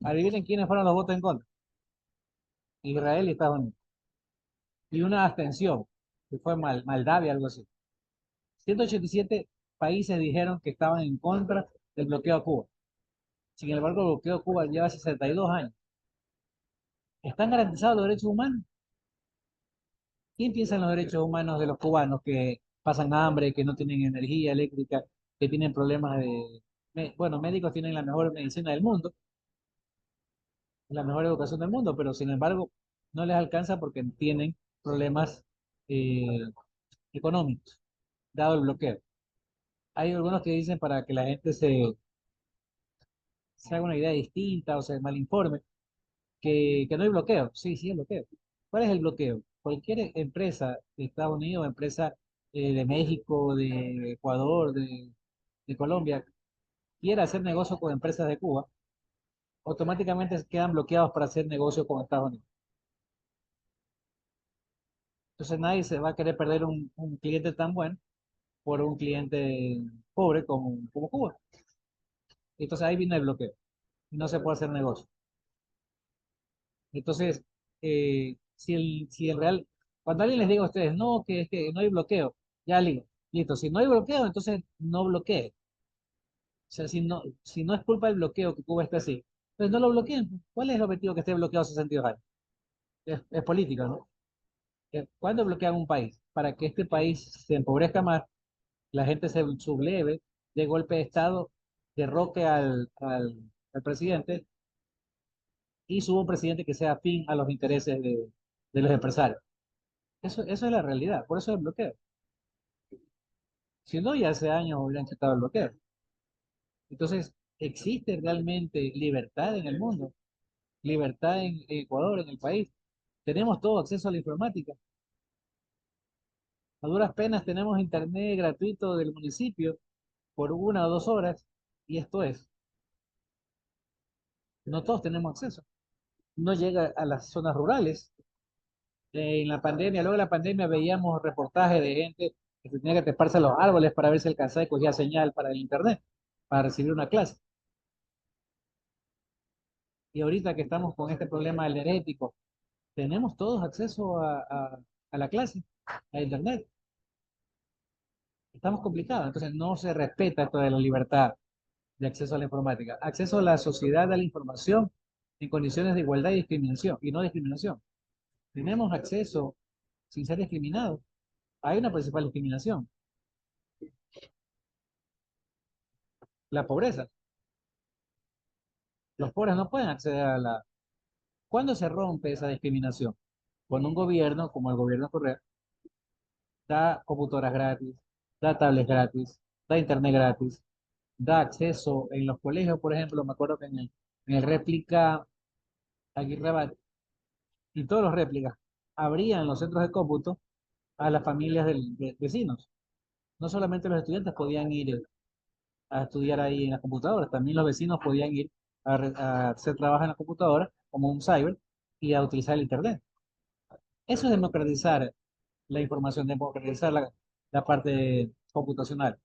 Adivinen quiénes fueron los votos en contra. Israel y Estados Unidos. Y una abstención, que fue Moldavia, algo así. 187 países dijeron que estaban en contra del bloqueo a Cuba. Sin embargo, el bloqueo a Cuba lleva 62 años. ¿Están garantizados los derechos humanos? ¿Quién piensa en los derechos humanos de los cubanos que pasan hambre, que no tienen energía eléctrica, que tienen problemas de... Bueno, médicos tienen la mejor medicina del mundo, la mejor educación del mundo, pero sin embargo no les alcanza porque tienen problemas eh, económicos, dado el bloqueo. Hay algunos que dicen para que la gente se haga una idea distinta o se malinforme, que no hay bloqueo. Sí, sí hay bloqueo. ¿Cuál es el bloqueo? Cualquier empresa de Estados Unidos, empresa de México, de Ecuador, de Colombia, quiera hacer negocio con empresas de Cuba, automáticamente quedan bloqueados para hacer negocio con Estados Unidos. Entonces nadie se va a querer perder un cliente tan bueno por un cliente pobre como Cuba. Entonces ahí viene el bloqueo y no se puede hacer negocio. Entonces, si el real, cuando alguien les diga a ustedes, no, que es que no hay bloqueo, ya listo, si no hay bloqueo, entonces no bloquee. O sea, si no es culpa del bloqueo que Cuba esté así, pues no lo bloqueen. ¿Cuál es el objetivo que esté bloqueado 62 años? Es política, ¿no? ¿Cuándo bloquean un país? Para que este país se empobrezca más, la gente se subleve, de golpe de Estado, derroque al presidente y suba un presidente que sea afín a los intereses de los empresarios. Eso es la realidad, por eso es el bloqueo. Si no, ya hace años hubieran quitado el bloqueo. Entonces, ¿existe realmente libertad en el mundo? ¿Libertad en Ecuador, en el país? ¿Tenemos todo acceso a la informática? A duras penas tenemos internet gratuito del municipio por 1 o 2 horas y esto es, no todos tenemos acceso. No llega a las zonas rurales. En la pandemia, luego de la pandemia veíamos reportajes de gente que se tenía que treparse a los árboles para ver si alcanzaba y cogía señal para el internet, para recibir una clase. Y ahorita que estamos con este problema energético, tenemos todos acceso a la clase, a internet. Estamos complicados, entonces no se respeta esto de la libertad de acceso a la informática. Acceso a la sociedad de la información en condiciones de igualdad y discriminación, y no discriminación. Tenemos acceso sin ser discriminados. Hay una principal discriminación, la pobreza. Los pobres no pueden acceder a la... ¿Cuándo se rompe esa discriminación? Cuando un gobierno, como el gobierno Correa, da computadoras gratis, da tablets gratis, da internet gratis, da acceso en los colegios, por ejemplo, me acuerdo que en el réplica Aguirre y todos los réplicas abrían los centros de cómputo a las familias de vecinos. No solamente los estudiantes podían ir a estudiar ahí en las computadoras, también los vecinos podían ir a hacer trabajo en la computadora, como un cyber, y a utilizar el internet. Eso es democratizar la información, democratizar la parte computacional.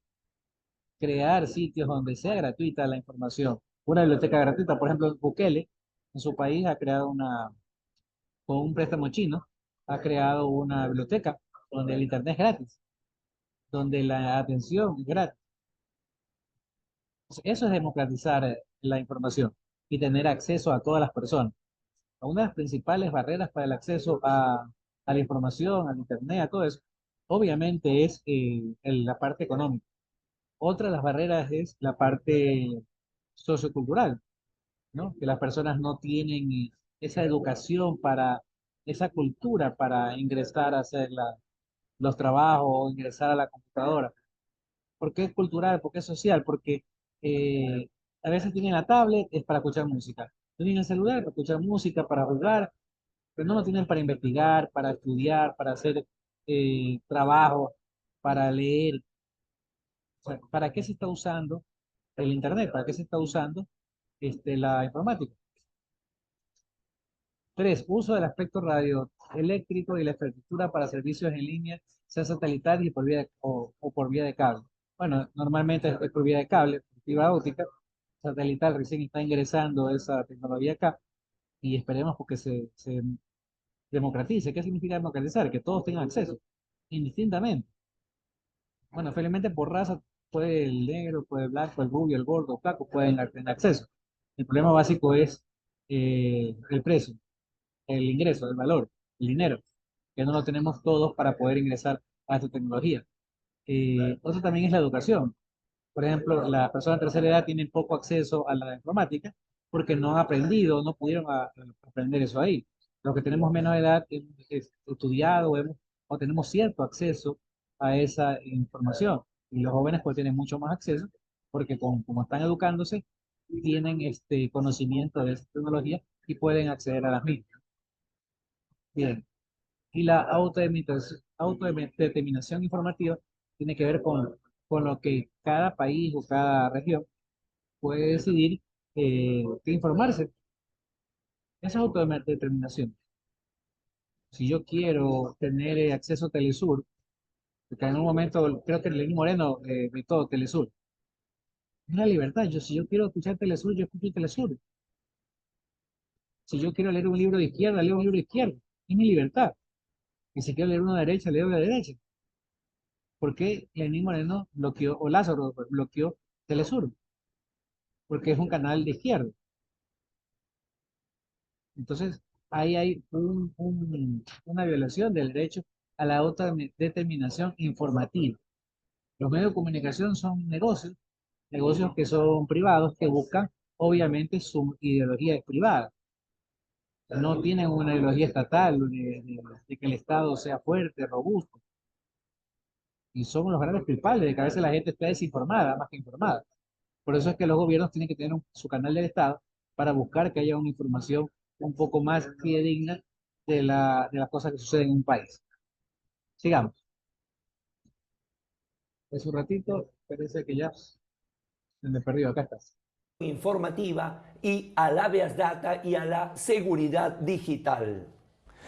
Crear sitios donde sea gratuita la información. Una biblioteca gratuita, por ejemplo, Bukele, en su país ha creado con un préstamo chino, ha creado una biblioteca donde el internet es gratis, donde la atención es gratis. Eso es democratizar la información y tener acceso a todas las personas. una de las principales barreras para el acceso a la información, al Internet, a todo eso, obviamente es la parte económica. Otra de las barreras es la parte sociocultural, ¿no? Que las personas no tienen esa educación para, esa cultura para ingresar a hacer los trabajos o ingresar a la computadora. ¿Por qué es cultural? ¿Por qué es social? Porque eh, a veces tienen la tablet, es para escuchar música. Tienen el celular para escuchar música, para jugar, pero no lo tienen para investigar, para estudiar, para hacer trabajo, para leer. O sea, ¿para qué se está usando el Internet? ¿Para qué se está usando la informática? Tres, uso del aspecto radioeléctrico y la infraestructura para servicios en línea, sea satelital y por vía o por vía de cable. Bueno, normalmente es por vía de cable, por fibra óptica. Satelital recién está ingresando esa tecnología acá y esperemos porque se democratice. ¿Qué significa democratizar? Que todos tengan acceso, indistintamente. Bueno, felizmente por raza, puede el negro, puede el blanco, el rubio, el gordo, el flaco, pueden tener acceso. El problema básico es el precio, el ingreso, el valor, el dinero, que no lo tenemos todos para poder ingresar a esta tecnología. Otro también es la educación. Por ejemplo, las personas de tercera edad tienen poco acceso a la informática porque no han aprendido, no pudieron aprender eso ahí. Los que tenemos menos edad hemos estudiado o tenemos cierto acceso a esa información. Y los jóvenes pues tienen mucho más acceso porque como están educándose, tienen este conocimiento de esa tecnología y pueden acceder a las mismas. Bien. Y la autodeterminación informativa tiene que ver con lo que cada país o cada región puede decidir qué informarse. Esa es autodeterminación. Si yo quiero tener acceso a Telesur, porque en un momento creo que Lenín Moreno vetó Telesur, es la libertad. Si yo quiero escuchar Telesur, yo escucho Telesur. Si yo quiero leer un libro de izquierda, leo un libro de izquierda. Es mi libertad. Y si quiero leer uno de derecha, leo de derecha. ¿Por qué Lenín Moreno bloqueó, o Lázaro bloqueó Telesur? Porque es un canal de izquierda. Entonces, ahí hay una violación del derecho a la autodeterminación informativa. Los medios de comunicación son negocios, negocios que son privados, que buscan, obviamente, su ideología privada. No tienen una ideología estatal de que el Estado sea fuerte, robusto. Y son los grandes culpables de que a veces la gente está desinformada más que informada. Por eso es que los gobiernos tienen que tener su canal del Estado para buscar que haya una información un poco más fidedigna de las cosas que suceden en un país. Sigamos. Es un ratito, parece que ya se me perdió. Acá estás. Informativa y a la Habeas Data y a la seguridad digital.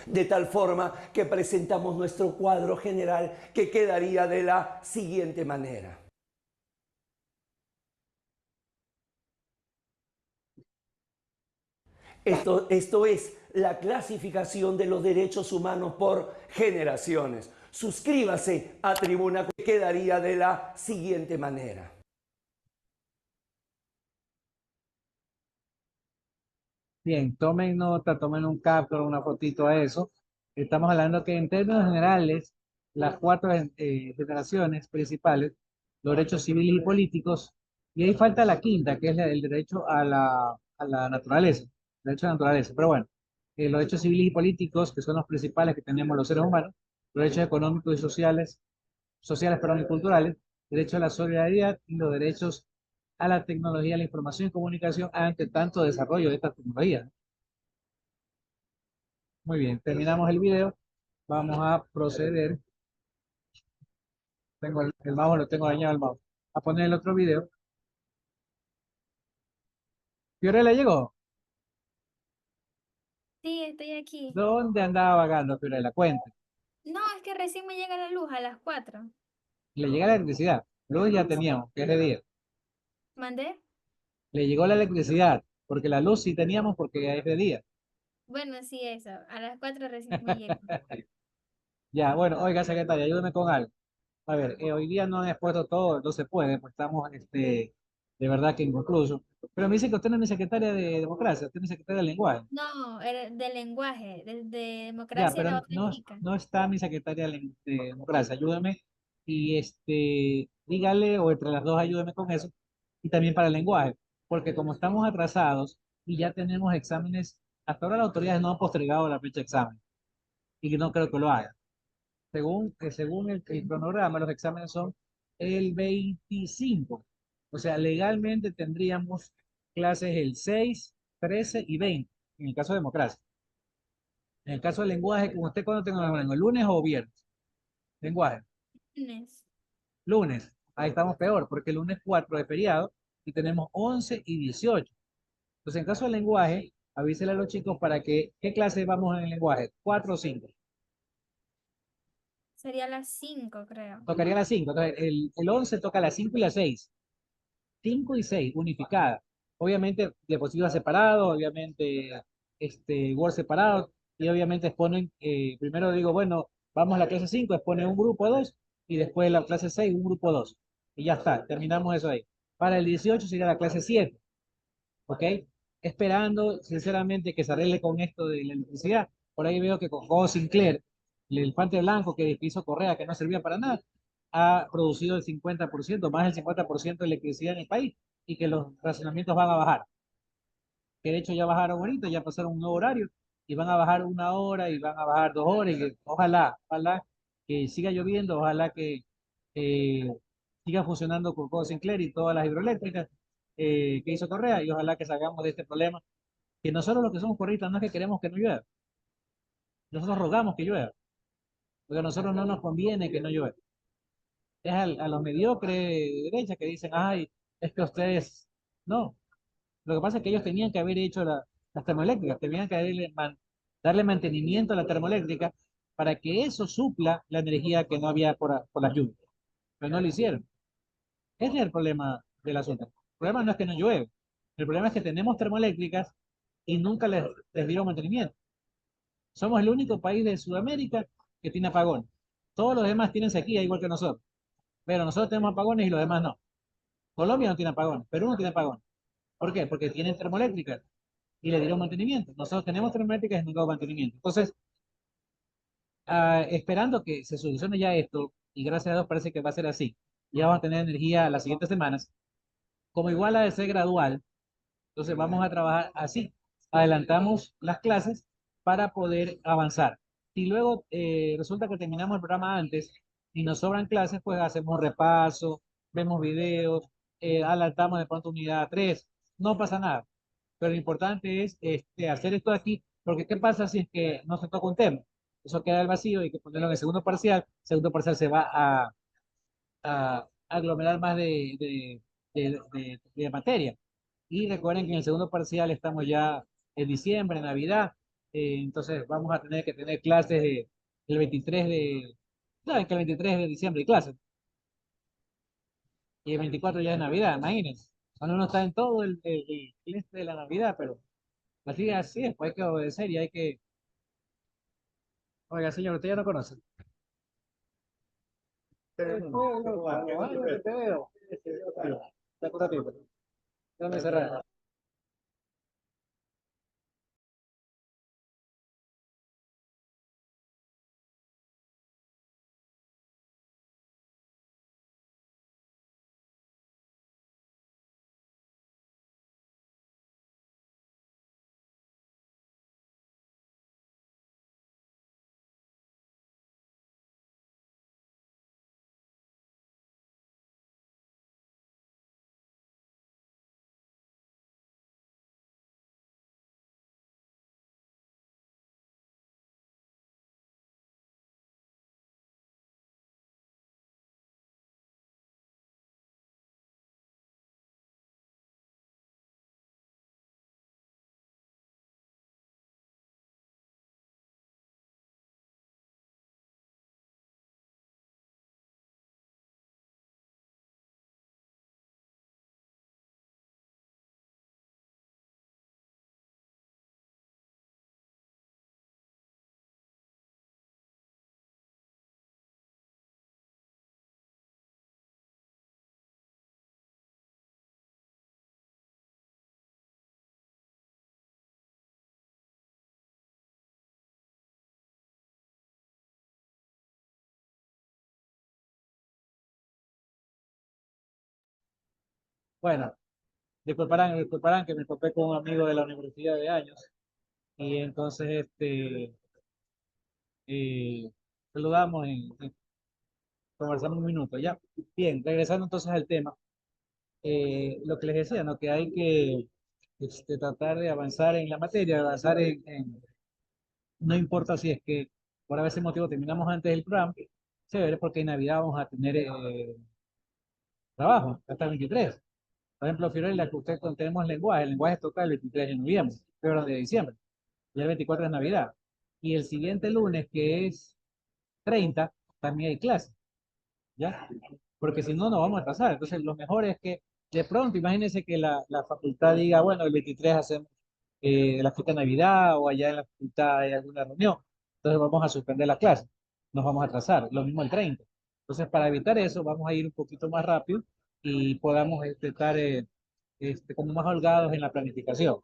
De tal forma que presentamos nuestro cuadro general que quedaría de la siguiente manera. Esto es la clasificación de los derechos humanos por generaciones. Suscríbase a Tribuna que quedaría de la siguiente manera. Bien, tomen nota, tomen un capture, una fotito a eso. Estamos hablando que en términos generales, las cuatro generaciones principales, los derechos civiles y políticos, y ahí falta la quinta, que es el derecho a la naturaleza, derecho a la naturaleza. Pero bueno, los derechos civiles y políticos, que son los principales que tenemos los seres humanos, los derechos económicos y sociales, perdón, y culturales, derecho a la solidaridad y los derechos a la tecnología, la información y comunicación ante tanto desarrollo de estas tecnologías. Muy bien, terminamos el video. Vamos a proceder. Tengo el mouse, lo tengo dañado el mouse. A poner el otro video. Fiorella llegó. Sí, estoy aquí. ¿Dónde andaba vagando Fiorella? Cuente. No, es que recién me llega la luz a las 4. Le llega la electricidad. Luz ya teníamos, que es de día. ¿Mandé? Le llegó la electricidad, porque la luz sí teníamos porque es de día. Bueno, sí, eso. A las 4 recién me llegó. Ya, bueno, oiga, secretaria, ayúdeme con algo. A ver, hoy día no han expuesto todo, no se puede, pues estamos, de verdad que inconcluso. Pero me dice que usted no es mi secretaria de democracia, usted es mi secretaria de lenguaje. No, era de lenguaje, de Ya, democracia pero era otra no, chica. no está mi secretaria de democracia. Ayúdeme y dígale, o entre las dos ayúdeme con eso. Y también para el lenguaje, porque como estamos atrasados y ya tenemos exámenes, hasta ahora las autoridades no han postergado la fecha de examen y que no creo que lo hagan. Según el cronograma, los exámenes son el 25. O sea, legalmente tendríamos clases el 6, 13 y 20, en el caso de democracia. En el caso del lenguaje, como usted cuando tenga el lunes o viernes, lenguaje, Lunes. lunes, ahí estamos peor, porque el lunes 4 es feriado y tenemos 11 y 18. Entonces, en caso del lenguaje, avísele a los chicos para que, ¿qué clase vamos en el lenguaje? 4 o 5. Sería las 5, creo. Tocaría las 5. Entonces, el 11 toca las 5 y las 6. 5 y 6, unificada. Obviamente, diapositivas separado, obviamente, Word separado, y obviamente exponen, primero digo, bueno, vamos a la clase 5, expone un grupo 2, y después la clase 6, un grupo 2. Y ya está, terminamos eso ahí. Para el 18 sería la clase 7, ¿ok? Esperando, sinceramente, que se arregle con esto de la electricidad. Por ahí veo que con Go Sinclair, el elefante blanco que hizo Correa, que no servía para nada, ha producido el 50%, más del 50% de electricidad en el país y que los racionamientos van a bajar. Que de hecho ya bajaron ahorita, ya pasaron un nuevo horario y van a bajar 1 hora y van a bajar 2 horas. Y ojalá que siga lloviendo, ojalá que eh, siga funcionando con Codo Sinclair y todas las hidroeléctricas que hizo Correa y ojalá que salgamos de este problema. Que nosotros los que somos corristas no es que queremos que no llueva, nosotros rogamos que llueva, porque a nosotros no nos conviene que no llueva. Es a los mediocres de derecha que dicen, ay, es que ustedes, no, lo que pasa es que ellos tenían que haber hecho las termoeléctricas, tenían que darle mantenimiento a la termoeléctrica para que eso supla la energía que no había por las lluvias, pero no lo hicieron. Ese es el problema del asunto. El problema no es que no llueve, el problema es que tenemos termoeléctricas y nunca les dieron mantenimiento. Somos el único país de Sudamérica que tiene apagón. Todos los demás tienen sequía igual que nosotros, pero nosotros tenemos apagones y los demás no. Colombia no tiene apagón, Perú no tiene apagón. ¿Por qué? Porque tienen termoeléctricas y le dieron mantenimiento. Nosotros tenemos termoeléctricas y no damos mantenimiento. Entonces, esperando que se solucione ya esto, y gracias a Dios parece que va a ser así, ya vamos a tener energía las siguientes semanas, como igual ha de ser gradual, entonces vamos a trabajar así. Adelantamos las clases para poder avanzar. Si luego resulta que terminamos el programa antes y nos sobran clases, pues hacemos repaso, vemos videos, adelantamos de pronto unidad 3, no pasa nada. Pero lo importante es hacer esto aquí, porque ¿qué pasa si es que no se toca un tema? Eso queda el vacío y hay que ponerlo en el segundo parcial. El segundo parcial se va a aglomerar más de materia. Y recuerden que en el segundo parcial estamos ya en diciembre, en Navidad, entonces vamos a tener que tener clases el 23 de, saben que el 23 de diciembre hay clases, y el 24 ya es Navidad, imagínense. Cuando uno está en todo el este de la Navidad, pero así es, pues hay que obedecer y hay que, oiga señor, usted ya no conoce. Te veo. Está cortito. Déjame cerrar. Bueno, disculparán que me topé con un amigo de la universidad de años y entonces eh, saludamos y conversamos un minuto, ¿ya? Bien, regresando entonces al tema, lo que les decía, ¿no? Que hay que tratar de avanzar en la materia, avanzar no importa si es que por a veces motivo terminamos antes del programa, chévere, porque en Navidad vamos a tener trabajo hasta el 23. Por ejemplo, Fiorella, que usted tenemos el lenguaje toca el 23 de noviembre, perdón, de diciembre, y el 24 es Navidad. Y el siguiente lunes, que es 30, también hay clase, ¿ya? Porque si no, nos vamos a atrasar. Entonces, lo mejor es que de pronto, imagínense que la facultad diga, bueno, el 23 hacemos la fiesta de Navidad o allá en la facultad hay alguna reunión. Entonces, vamos a suspender la clase, nos vamos a atrasar. Lo mismo el 30. Entonces, para evitar eso, vamos a ir un poquito más rápido y podamos estar como más holgados en la planificación,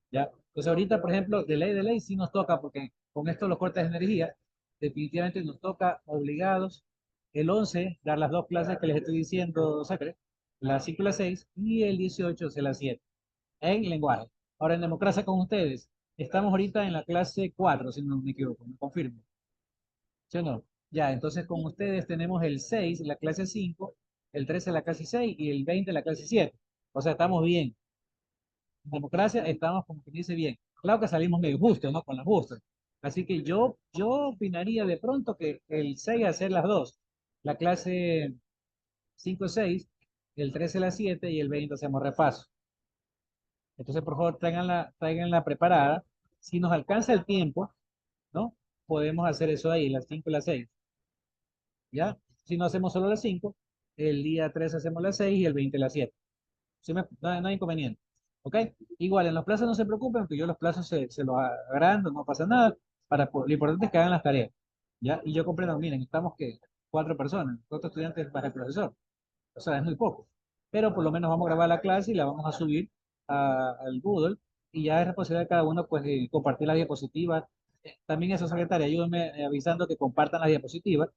¿ya? Entonces, ahorita, por ejemplo, de ley sí nos toca, porque con esto los cortes de energía, definitivamente nos toca obligados el 11 dar las dos clases que les estoy diciendo, Sacre, las 5 y las 6, y el 18 se las 7, en lenguaje. Ahora, en democracia con ustedes, estamos ahorita en la clase 4 si no me equivoco, me confirmo. ¿Sí o no? Ya, entonces con ustedes tenemos el 6 la clase 5, el 13 la clase 6 y el 20 la clase 7. O sea, estamos bien. En democracia estamos, como que dice, bien. Claro que salimos medio justos, ¿no? Con las justas. Así que yo opinaría de pronto que el 6 hacer las dos. La clase 5 6, el 13 la 7 y el 20 hacemos repaso. Entonces, por favor, tráiganla preparada. Si nos alcanza el tiempo, ¿no? Podemos hacer eso ahí, las 5 y las 6. ¿Ya? Si no hacemos solo las 5, el día 13 hacemos las 6 y el 20 las 7. No hay inconveniente. ¿Ok? Igual, en los plazos no se preocupen, que yo los plazos se los agrando, no pasa nada. Lo importante es que hagan las tareas. ¿Ya? Y yo comprendo, miren, estamos que 4 personas, 4 estudiantes para el profesor. O sea, es muy poco. Pero por lo menos vamos a grabar la clase y la vamos a subir al Moodle y ya es responsabilidad de cada uno pues compartir la diapositiva. También eso, secretaria, ayúdenme avisando que compartan las diapositivas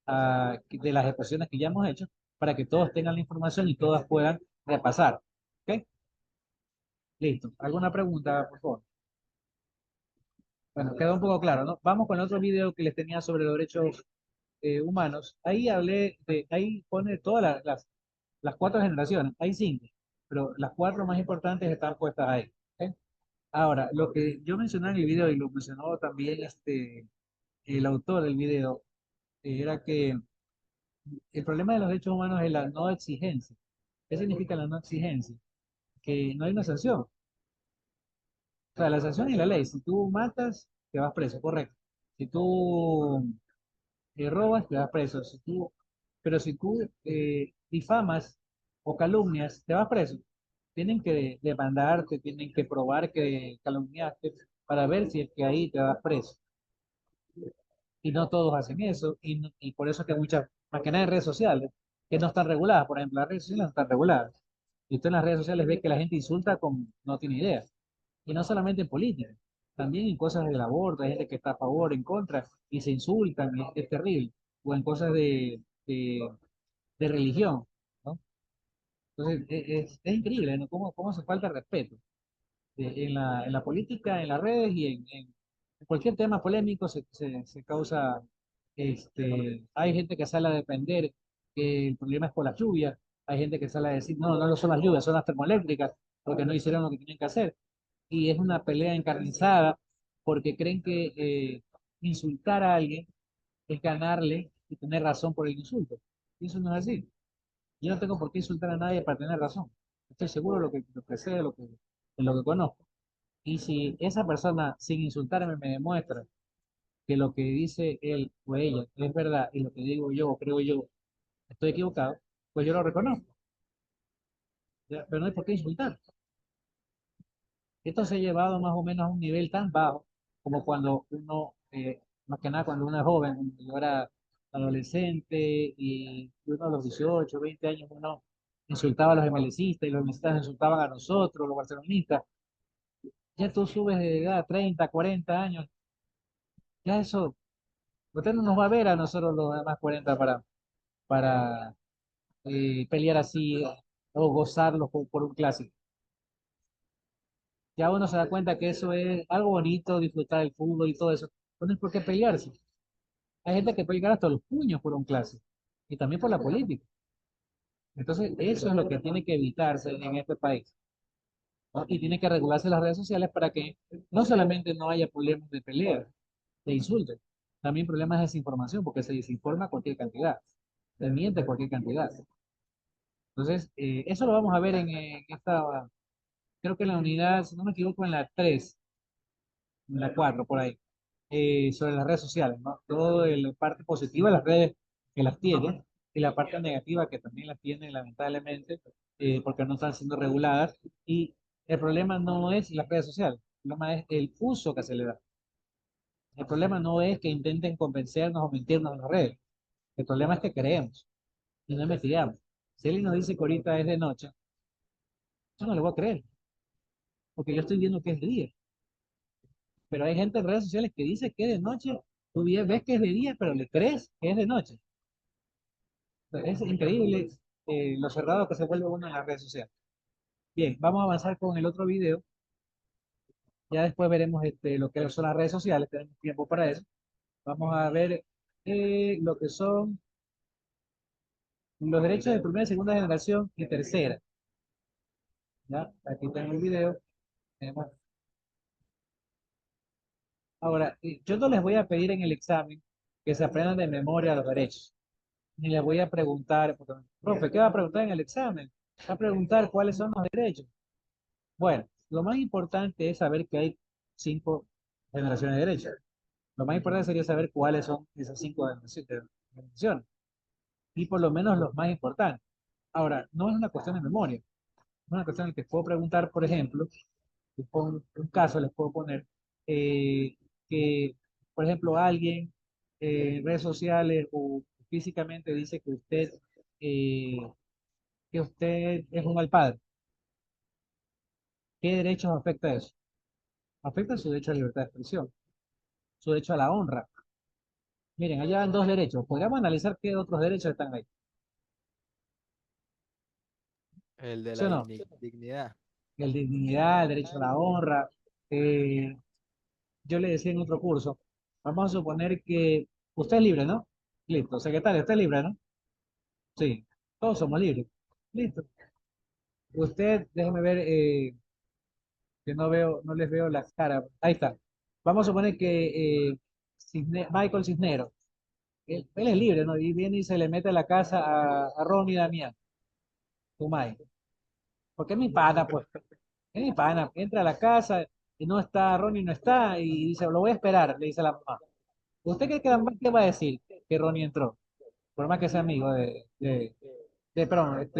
de las expresiones que ya hemos hecho para que todos tengan la información y todas puedan repasar. ¿Ok? Listo. ¿Alguna pregunta, por favor? Bueno, quedó un poco claro, ¿no? Vamos con el otro video que les tenía sobre los derechos humanos. Ahí pone todas las 4 generaciones, hay 5, pero las 4 más importantes están puestas ahí. ¿Ok? Ahora, lo que yo mencioné en el video y lo mencionó también el autor del video, era que el problema de los derechos humanos es la no exigencia. ¿Qué significa la no exigencia? Que no hay una sanción. O sea, la sanción y la ley. Si tú matas, te vas preso, correcto. Si tú robas, te vas preso. Pero si tú difamas o calumnias, te vas preso. Tienen que demandarte, tienen que probar que calumniaste para ver si es que ahí te vas preso. Y no todos hacen eso, y por eso es que muchas, más que nada en redes sociales, que no están reguladas. Por ejemplo, las redes sociales no están reguladas. Y usted en las redes sociales ve que la gente insulta como no tiene idea. Y no solamente en política, también en cosas del aborto, hay gente que está a favor, en contra, y se insultan, y es terrible. O en cosas de religión, ¿no? Entonces, es increíble, ¿no? Cómo se falta el respeto. En la política, en las redes y en cualquier tema polémico se causa, hay gente que sale a defender que el problema es por las lluvias, hay gente que sale a decir, no, no son las lluvias, son las termoeléctricas, porque no hicieron lo que tienen que hacer. Y es una pelea encarnizada porque creen que insultar a alguien es ganarle y tener razón por el insulto. Y eso no es así. Yo no tengo por qué insultar a nadie para tener razón. Estoy seguro de lo que sé, de lo que conozco. Y si esa persona, sin insultarme, me demuestra que lo que dice él o ella es verdad y lo que digo yo o creo yo estoy equivocado, pues yo lo reconozco. ¿Ya? Pero no hay por qué insultar. Esto se ha llevado más o menos a un nivel tan bajo como cuando uno, más que nada cuando uno es joven, cuando yo era adolescente y uno a los 18, 20 años, uno insultaba a los MLCistas y los MLCistas insultaban a nosotros, los barcelonistas. Ya tú subes de edad, 30, 40 años, ya eso, usted no nos va a ver a nosotros los demás 40 para pelear así o gozarlo por un clásico. Ya uno se da cuenta que eso es algo bonito, disfrutar el fútbol y todo eso. No es por qué pelearse. Hay gente que puede llegar hasta los puños por un clásico y también por la política. Entonces, eso es lo que tiene que evitarse en este país, ¿no? Y tiene que regularse las redes sociales para que no solamente no haya problemas de pelea, de insultos, también problemas de desinformación, porque se desinforma cualquier cantidad, se miente cualquier cantidad. Entonces, eso lo vamos a ver en esta, creo que en la unidad, si no me equivoco, en la 3 en la 4 por ahí, sobre las redes sociales, ¿no? Todo la parte positiva de las redes que las tienen y la parte negativa que también las tienen lamentablemente porque no están siendo reguladas. Y el problema no es las redes sociales, el problema es el uso que se le da. El problema no es que intenten convencernos o mentirnos en las redes. El problema es que creemos y no investigamos. Si alguien nos dice que ahorita es de noche, yo no le voy a creer, porque yo estoy viendo que es de día. Pero hay gente en redes sociales que dice que es de noche, tú ves que es de día, pero le crees que es de noche. Es increíble lo cerrado que se vuelve uno en las redes sociales. Bien, vamos a avanzar con el otro video. Ya después veremos lo que son las redes sociales, tenemos tiempo para eso. Vamos a ver lo que son los derechos de primera, segunda generación y tercera. ¿Ya? Aquí tengo el video. Tenemos- Ahora, yo no les voy a pedir en el examen que se aprendan de memoria los derechos. Ni les voy a preguntar, porque, profe, ¿qué va a preguntar en el examen? Va a preguntar cuáles son los derechos. Bueno, lo más importante es saber que hay 5 generaciones de derechos. Lo más importante sería saber cuáles son esas 5 generaciones. Y por lo menos los más importantes. Ahora, no es una cuestión de memoria. Es una cuestión en que puedo preguntar, por ejemplo, un caso les puedo poner, eh, que, por ejemplo, alguien en redes sociales o físicamente dice eh, que usted es un mal padre. ¿Qué derechos afecta eso? Afecta su derecho a la libertad de expresión, su derecho a la honra. Miren, allá van 2 derechos. Podríamos analizar qué otros derechos están ahí. El de ¿Sí la o no? dignidad. El de dignidad, el derecho a la honra. eh, yo le decía en otro curso, vamos a suponer que usted es libre, ¿no? Listo. Secretario, usted es libre, ¿no? Sí. Todos somos libres. Listo. Usted, déjeme ver, que no veo, no les veo las caras. Ahí está. Vamos a suponer que Michael Cisneros, él es libre, ¿no? Y viene y se le mete a la casa a Ronnie y Damián, tu Mike. Porque es mi pana, pues. Es mi pana. Entra a la casa y no está, Ronnie no está, y dice, lo voy a esperar, le dice la mamá. ¿Usted cree que la mamá qué va a decir? Que Ronnie entró, por más que sea amigo perdón,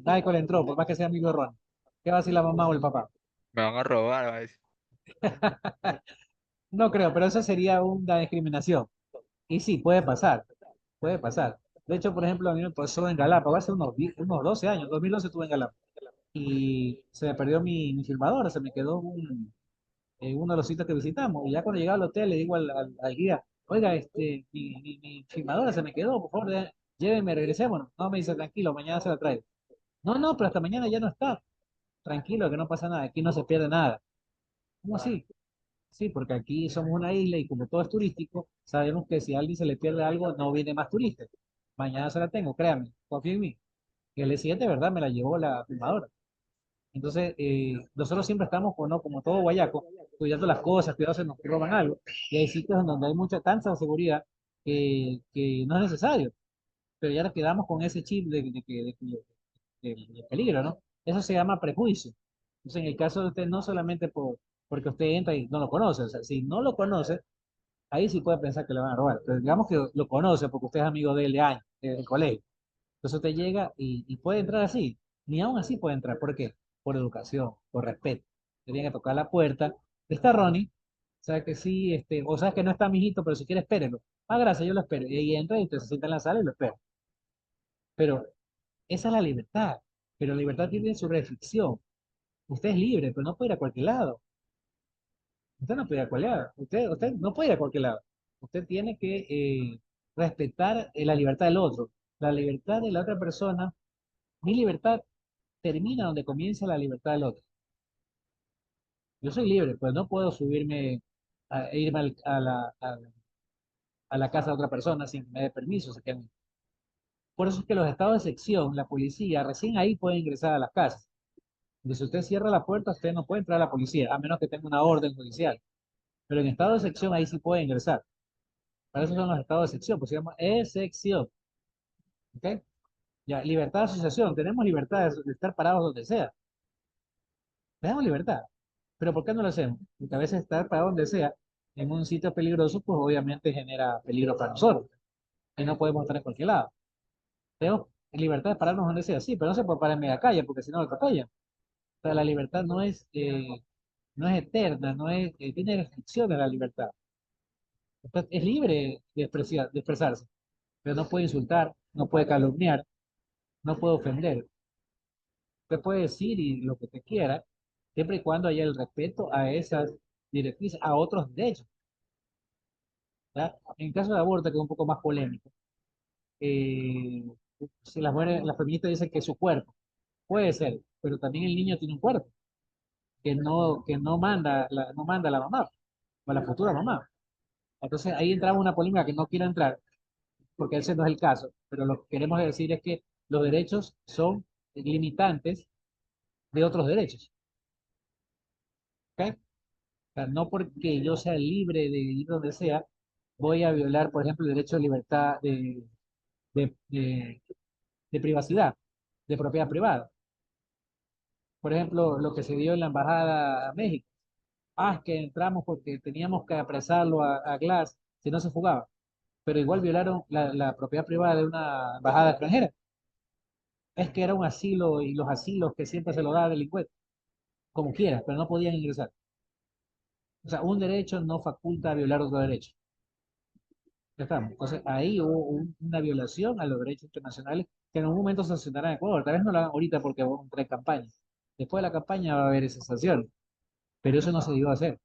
Michael entró, por más que sea amigo de Ronnie. ¿Qué va a decir la mamá o el papá? Me van a robar, va a decir. No creo, pero eso sería una discriminación. Y sí, puede pasar, puede pasar. De hecho, por ejemplo, a mí me pasó en Galápagos hace unos 12 años, 2011 estuve en Galápagos. Y se me perdió mi filmadora, se me quedó uno de los sitios que visitamos. Y ya cuando llegaba al hotel le digo al guía, oiga, mi filmadora se me quedó, por favor, llévenme, regresémonos. No, me dice, tranquilo, mañana se la traigo. No, no, pero hasta mañana ya no está. Tranquilo, que no pasa nada, aquí no se pierde nada. ¿Cómo así? Sí, porque aquí somos una isla y como todo es turístico, sabemos que si a alguien se le pierde algo, no viene más turistas. Mañana se la tengo, créanme, confío en mí. Y el día siguiente, ¿verdad? Me la llevó la filmadora. Entonces, nosotros siempre estamos, ¿no? Como todo guayaco, cuidando las cosas, cuidado si nos roban algo. Y hay sitios donde hay mucha tanta seguridad que no es necesario. Pero ya nos quedamos con ese chip de peligro, ¿no? Eso se llama prejuicio. Entonces, en el caso de usted, no solamente porque usted entra y no lo conoce, o sea, si no lo conoce, ahí sí puede pensar que le van a robar. Pero digamos que lo conoce porque usted es amigo de él de años, del colegio. Entonces usted llega y puede entrar así. Ni aún así puede entrar. ¿Por qué? Por educación, por respeto. Te tiene que tocar la puerta. Está Ronnie, sabe que sí, o sabes que no está mi hijito, pero si quiere espérelo. Ah, gracias, yo lo espero. Y ahí entra y usted se sienta en la sala y lo espera. Pero esa es la libertad. Pero la libertad tiene su restricción. Usted es libre, pero no puede ir a cualquier lado. Usted no puede ir a cualquier lado. Usted no puede ir a cualquier lado. Usted tiene que respetar la libertad del otro. La libertad de la otra persona, mi libertad termina donde comienza la libertad del otro. Yo soy libre, pues no puedo subirme e irme a la casa de otra persona sin que me dé permiso. Por eso es que los estados de sección, la policía, recién ahí puede ingresar a las casas. Y si usted cierra la puerta, usted no puede entrar a la policía, a menos que tenga una orden judicial. Pero en estado de sección ahí sí puede ingresar. Para eso son los estados de sección, pues se llama excepción. ¿Ok? Ya, libertad de asociación. Tenemos libertad de estar parados donde sea. Tenemos libertad. Pero ¿por qué no lo hacemos? Porque a veces estar parado donde sea, en un sitio peligroso, pues obviamente genera peligro para nosotros. Y no podemos estar en cualquier lado. Tenemos libertad de pararnos donde sea, sí, pero no se puede parar en media calle, porque si no lo atropellan. O sea, la libertad no es eterna, tiene restricciones la libertad. Usted es libre de expresarse, pero no puede insultar, no puede calumniar, no puede ofender. Usted puede decir lo que usted quiera, siempre y cuando haya el respeto a esas directrices, a otros derechos. ¿Ya? En caso de aborto, que es un poco más polémico, eh, si las mujeres, las feministas dicen que es su cuerpo, puede ser, pero también el niño tiene un cuerpo que no manda la mamá o la futura mamá. Entonces ahí entramos en una polémica que no quiero entrar, porque ese no es el caso, pero lo que queremos decir es que los derechos son limitantes de otros derechos. ¿Ok? O sea, no porque yo sea libre de ir donde sea, voy a violar, por ejemplo, el derecho de libertad de, de- de privacidad, de propiedad privada. Por ejemplo, lo que se dio en la embajada a México. Ah, es que entramos porque teníamos que apresarlo a Glass si no se fugaba. Pero igual violaron la propiedad privada de una embajada extranjera. Es que era un asilo y los asilos que siempre se lo da a delincuentes, como quiera, pero no podían ingresar. O sea, un derecho no faculta a violar otro derecho. Ya estamos. Entonces, ahí hubo una violación a los derechos internacionales que en algún momento se sancionará en Ecuador. Tal vez no lo hagan ahorita porque vamos a entrar en campaña. Después de la campaña va a haber esa sanción, pero eso no se dio a hacer.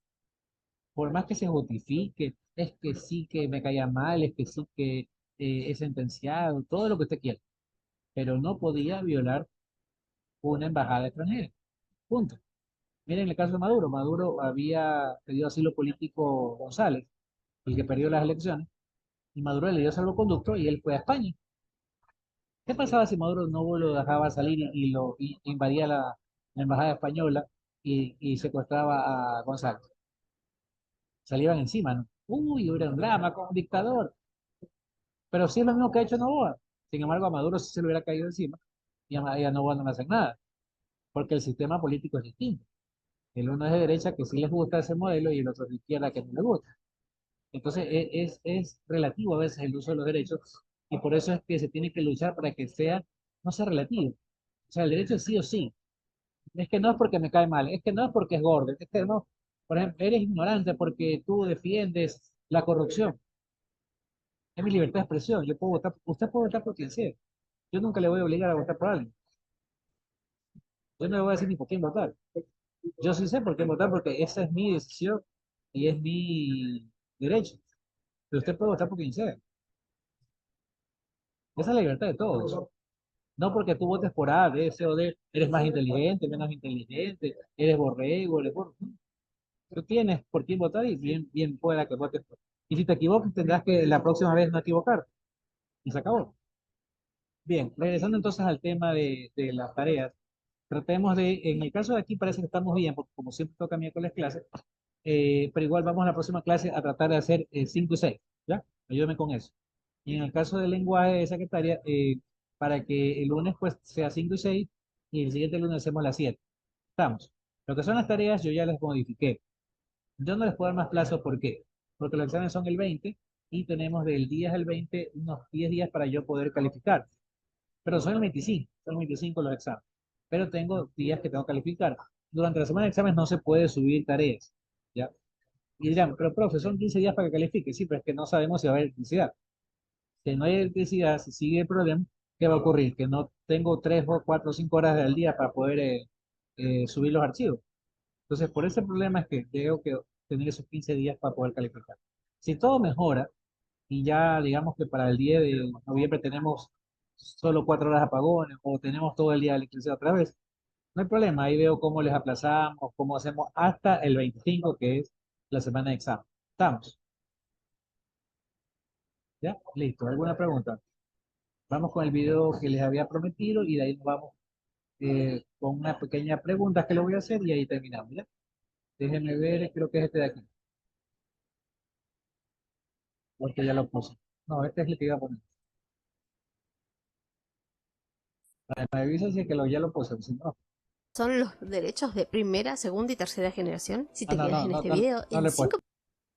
Por más que se justifique, es que sí que me caía mal, es que sí que es sentenciado, todo lo que usted quiera, pero no podía violar una embajada extranjera. Punto. Miren el caso de Maduro. Maduro había pedido asilo político González, el que perdió las elecciones, y Maduro le dio salvoconducto y él fue a España. ¿Qué pasaba si Maduro no lo dejaba salir y invadía la embajada española y secuestraba a González? Salían encima, ¿no? Uy, era un drama con un dictador. Pero sí es lo mismo que ha hecho Noboa. Sin embargo, a Maduro sí se le hubiera caído encima y a Noboa no le hacen nada, porque el sistema político es distinto. El uno es de derecha que sí les gusta ese modelo y el otro es de izquierda que no le gusta. Entonces es relativo a veces el uso de los derechos y por eso es que se tiene que luchar para que sea, no sea relativo. O sea, el derecho es sí o sí. Es que no es porque me cae mal, es que no es porque es gordo, es que no. Por ejemplo, eres ignorante porque tú defiendes la corrupción. Es mi libertad de expresión. Yo puedo votar, usted puede votar por quien sea. Yo nunca le voy a obligar a votar por alguien. Yo no le voy a decir ni por quién votar. Yo sí sé por quién votar porque esa es mi decisión y es mi derecho. Pero usted puede votar por quien sea. Esa es la libertad de todos. No porque tú votes por A, B, C o D, eres más inteligente, menos inteligente, eres borrego, eres borrego. Tú tienes por quién votar y bien pueda que votes por. Y si te equivocas, tendrás que la próxima vez no equivocar. Y se acabó. Bien, regresando entonces al tema de las tareas. Tratemos en el caso de aquí parece que estamos bien, porque como siempre toca miércoles clase, pero igual vamos a la próxima clase a tratar de hacer 5 y 6, ¿ya? Ayúdame con eso. Y en el caso del lenguaje de secretaria, para que el lunes pues sea 5 y 6 y el siguiente lunes hacemos las 7. Estamos. Lo que son las tareas yo ya las modifiqué. Yo no les puedo dar más plazo, ¿por qué? Porque los exámenes son el 20 y tenemos del 10 al 20 unos 10 días para yo poder calificar. Pero son 25 los exámenes. Pero tengo días que tengo que calificar. Durante la semana de exámenes no se puede subir tareas, ¿ya? Y dirán, pero profe, son 15 días para que califique. Sí, pero es que no sabemos si va a haber electricidad. Si no hay electricidad, si sigue el problema, ¿qué va a ocurrir? Que no tengo 3 o 4 o 5 horas al día para poder subir los archivos. Entonces, por ese problema es que tengo que tener esos 15 días para poder calificar. Si todo mejora, y ya digamos que para el 10 de noviembre tenemos solo 4 horas de apagones o tenemos todo el día de electricidad otra vez, No hay problema, ahí veo cómo les aplazamos, cómo hacemos hasta el 25, que es la semana de examen. ¿Estamos? ¿Ya? Listo. ¿Alguna pregunta? Vamos con el video que les había prometido y de ahí nos vamos con una pequeña pregunta que le voy a hacer y ahí terminamos, ¿ya? Déjenme ver, creo que es este de aquí. Porque ya lo puse. No, este es el que iba a poner. Me avisa si es que ya lo puse, si no. Son los derechos de primera, segunda y tercera generación. Si te No, quedas no, en no, este no, video, no en le he 5 puesto.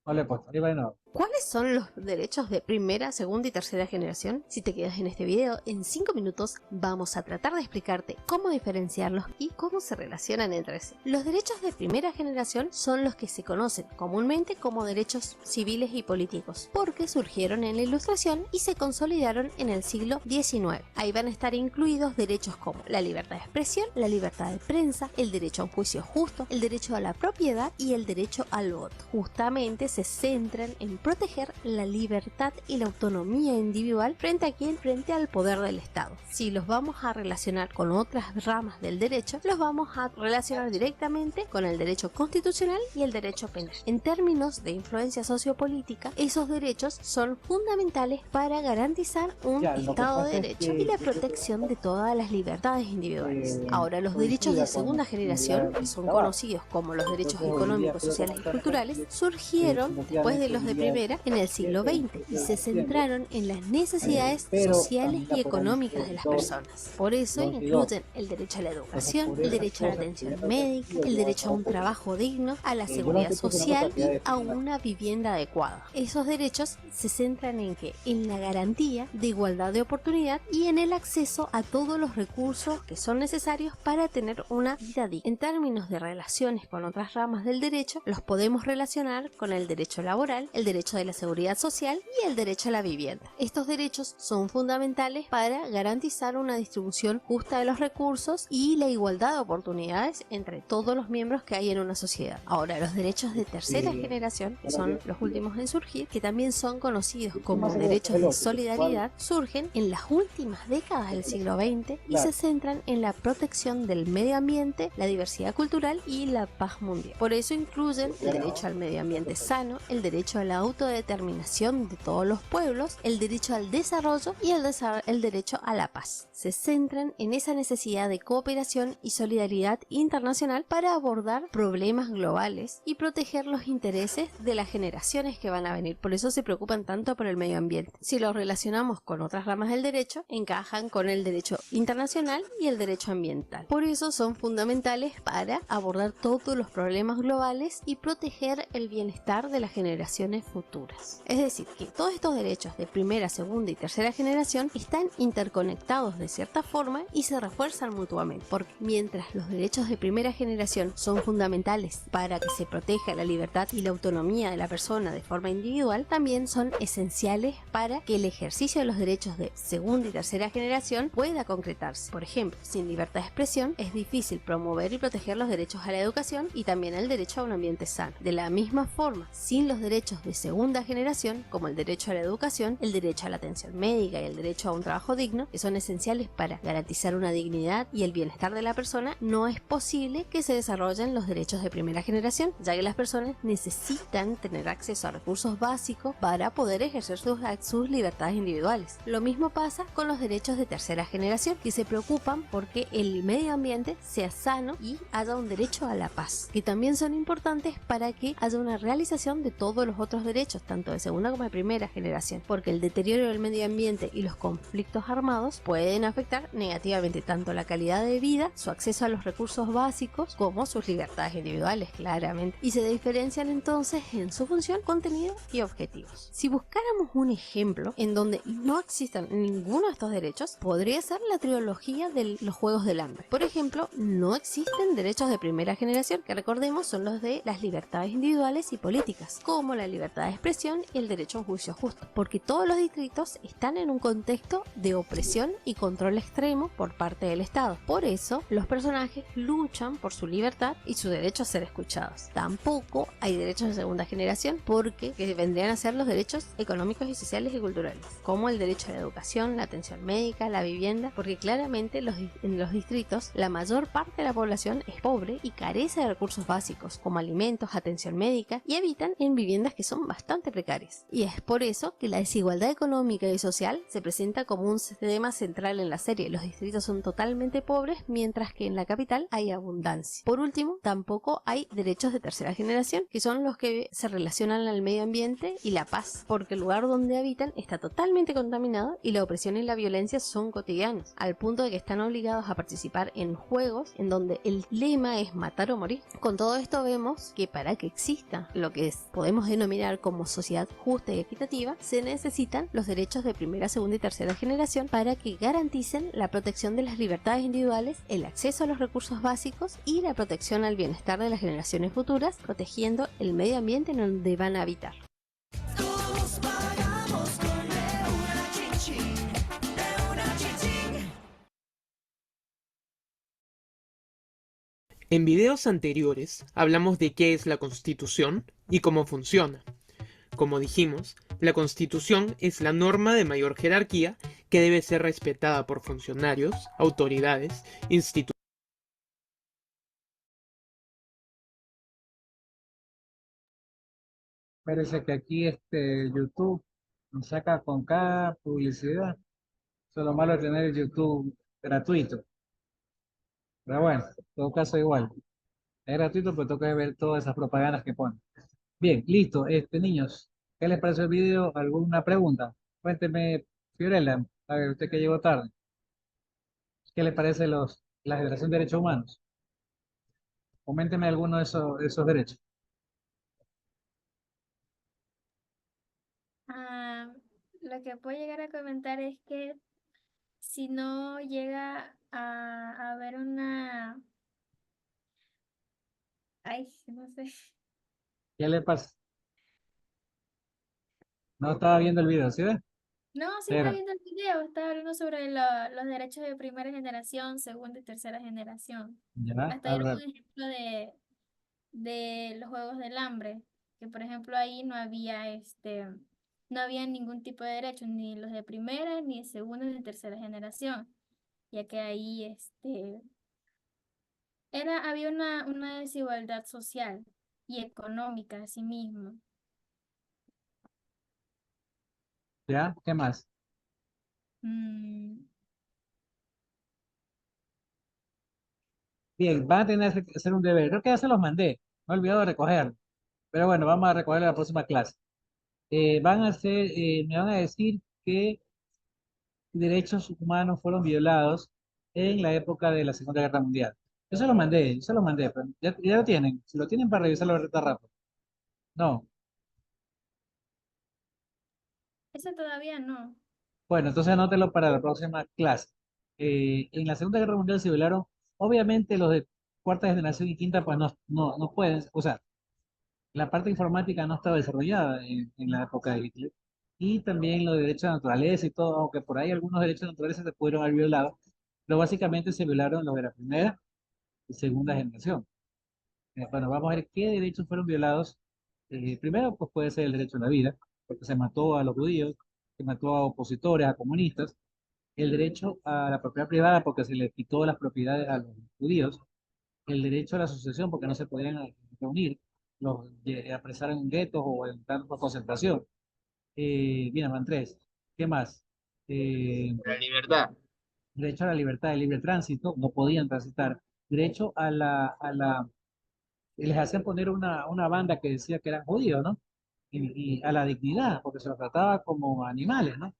No le he puesto. Ahí va de nuevo. ¿Cuáles son los derechos de primera, segunda y tercera generación? Si te quedas en este video, en 5 minutos vamos a tratar de explicarte cómo diferenciarlos y cómo se relacionan entre sí. Los derechos de primera generación son los que se conocen comúnmente como derechos civiles y políticos, porque surgieron en la Ilustración y se consolidaron en el siglo XIX. Ahí van a estar incluidos derechos como la libertad de expresión, la libertad de prensa, el derecho a un juicio justo, el derecho a la propiedad y el derecho al voto. Justamente se centran en proteger la libertad y la autonomía individual frente a quién, frente al poder del Estado. Si los vamos a relacionar con otras ramas del derecho, los vamos a relacionar directamente con el derecho constitucional y el derecho penal. En términos de influencia sociopolítica, esos derechos son fundamentales para garantizar un Ya, lo que Estado pasa de es derecho que y la yo creo que protección de todas las libertades individuales. Ahora, los derechos de coincida segunda con generación, la que son trabajo. conocidos como los derechos Entonces, hoy en día económicos, creo que sociales y mucha culturales, gente, surgieron después de los de simultáneamente primera en el siglo XX y se centraron en las necesidades pero sociales camina y por ahí económicas de las 22, personas. Por eso 22. incluyen el derecho a la educación, el derecho a la atención médica, el derecho a un trabajo digno, a la seguridad social y a una vivienda adecuada. Esos derechos se centran en que en la garantía de igualdad de oportunidad y en el acceso a todos los recursos que son necesarios para tener una vida digna. En términos de relaciones con otras ramas del derecho, los podemos relacionar con el derecho laboral, el derecho de la seguridad social y el derecho a la vivienda. Estos derechos son fundamentales para garantizar una distribución justa de los recursos y la igualdad de oportunidades entre todos los miembros que hay en una sociedad. Ahora, los derechos de tercera generación, que son los últimos en surgir, que también son conocidos como derechos de solidaridad, surgen en las últimas décadas del siglo XX y se centran en la protección del medio ambiente, la diversidad cultural y la paz mundial. Por eso incluyen el derecho al medio ambiente sano, el derecho a la autodeterminación de todos los pueblos, el derecho al desarrollo y el derecho a la paz. Se centran en esa necesidad de cooperación y solidaridad internacional para abordar problemas globales y proteger los intereses de las generaciones que van a venir. Por eso se preocupan tanto por el medio ambiente. Si lo relacionamos con otras ramas del derecho, encajan con el derecho internacional y el derecho ambiental. Por eso son fundamentales para abordar todos los problemas globales y proteger el bienestar de las generaciones futuras. Es decir, que todos estos derechos de primera, segunda y tercera generación están interconectados de cierta forma y se refuerzan mutuamente, porque mientras los derechos de primera generación son fundamentales para que se proteja la libertad y la autonomía de la persona de forma individual, también son esenciales para que el ejercicio de los derechos de segunda y tercera generación pueda concretarse. Por ejemplo, sin libertad de expresión es difícil promover y proteger los derechos a la educación y también el derecho a un ambiente sano. De la misma forma, sin los derechos de segunda generación, como el derecho a la educación, el derecho a la atención médica y el derecho a un trabajo digno, que son esenciales para garantizar una dignidad y el bienestar de la persona, no es posible que se desarrollen los derechos de primera generación, ya que las personas necesitan tener acceso a recursos básicos para poder ejercer sus libertades individuales. Lo mismo pasa con los derechos de tercera generación, que se preocupan porque el medio ambiente sea sano y haya un derecho a la paz, que también son importantes para que haya una realización de todos los otros derechos, tanto de segunda como de primera generación, porque el deterioro del medio ambiente y los conflictos armados pueden afectar negativamente tanto la calidad de vida, su acceso a los recursos básicos, como sus libertades individuales, claramente, y se diferencian entonces en su función, contenido y objetivos. Si buscáramos un ejemplo en donde no existan ninguno de estos derechos, podría ser la trilogía de los Juegos del Hambre. Por ejemplo, no existen derechos de primera generación, que recordemos son los de las libertades individuales y políticas, como la libertad libertad de expresión y el derecho a un juicio justo, porque todos los distritos están en un contexto de opresión y control extremo por parte del Estado. Por eso, los personajes luchan por su libertad y su derecho a ser escuchados. Tampoco hay derechos de segunda generación, porque que vendrían a ser los derechos económicos y sociales y culturales, como el derecho a la educación, la atención médica, la vivienda, porque claramente en los distritos la mayor parte de la población es pobre y carece de recursos básicos como alimentos, atención médica, y habitan en viviendas que son bastante precarias. Y es por eso que la desigualdad económica y social se presenta como un tema central en la serie. Los distritos son totalmente pobres, mientras que en la capital hay abundancia. Por último, tampoco hay derechos de tercera generación, que son los que se relacionan al medio ambiente y la paz, porque el lugar donde habitan está totalmente contaminado y la opresión y la violencia son cotidianos, al punto de que están obligados a participar en juegos en donde el lema es matar o morir. Con todo esto vemos que para que exista lo que podemos denominar como sociedad justa y equitativa, se necesitan los derechos de primera, segunda y tercera generación para que garanticen la protección de las libertades individuales, el acceso a los recursos básicos y la protección al bienestar de las generaciones futuras, protegiendo el medio ambiente en donde van a habitar. Todos pagamos con una chin chin, una chin chin. En videos anteriores hablamos de qué es la Constitución y cómo funciona. Como dijimos, la Constitución es la norma de mayor jerarquía que debe ser respetada por funcionarios, autoridades, instituciones. Parece que aquí YouTube nos saca con cada publicidad. Eso es lo malo de tener el YouTube gratuito. Pero bueno, en todo caso igual. Es gratuito, pero toca ver todas esas propagandas que ponen. Bien, listo. Niños, ¿qué les pareció el video? ¿Alguna pregunta? Cuénteme, Fiorella, a ver, usted que llegó tarde. ¿Qué le parece la Generación de Derechos Humanos? Coménteme alguno de esos derechos. Ah, lo que puedo llegar a comentar es que si no llega a haber una... Ay, no sé. ¿Qué le pasa? No estaba viendo el video, ¿sí ves? No, sí está Espera, viendo el video, está hablando sobre los derechos de primera generación, segunda y tercera generación. ya, Hasta dieron un ejemplo de los Juegos del Hambre, que por ejemplo ahí no había ningún tipo de derecho, ni los de primera, ni de segunda, ni de tercera generación, ya que ahí había una desigualdad social y económica asimismo. ya, ¿qué más? Mm, Bien, van a tener que hacer un deber. Creo que ya se los mandé. Me he olvidado de recogerlo. Pero bueno, vamos a recogerlo en la próxima clase. Me van a decir qué derechos humanos fueron violados en la época de la Segunda Guerra Mundial. Yo se lo mandé, pero ya lo tienen. Si lo tienen para revisarlo ahorita rápido. No. Eso todavía no. Bueno, entonces anótelo para la próxima clase. En la Segunda Guerra Mundial se violaron, obviamente los de cuarta generación y quinta, pues no pueden, o sea, la parte informática no estaba desarrollada en la época de Hitler. Y también los derechos de naturaleza y todo, aunque por ahí algunos derechos de naturaleza se pudieron haber violado, pero básicamente se violaron los de la primera y segunda generación. Bueno, vamos a ver qué derechos fueron violados. Primero, pues puede ser el derecho a la vida, porque se mató a los judíos, se mató a opositores, a comunistas. El derecho a la propiedad privada, porque se les quitó las propiedades a los judíos. El derecho a la asociación, porque no se podían reunir, los apresaron en guetos o en campos de concentración. Bien, van tres. ¿Qué más? La libertad. Derecho a la libertad de libre tránsito, no podían transitar. Derecho les hacían poner una banda que decía que eran judíos, ¿no? Y a la dignidad, porque se los trataba como animales, ¿no?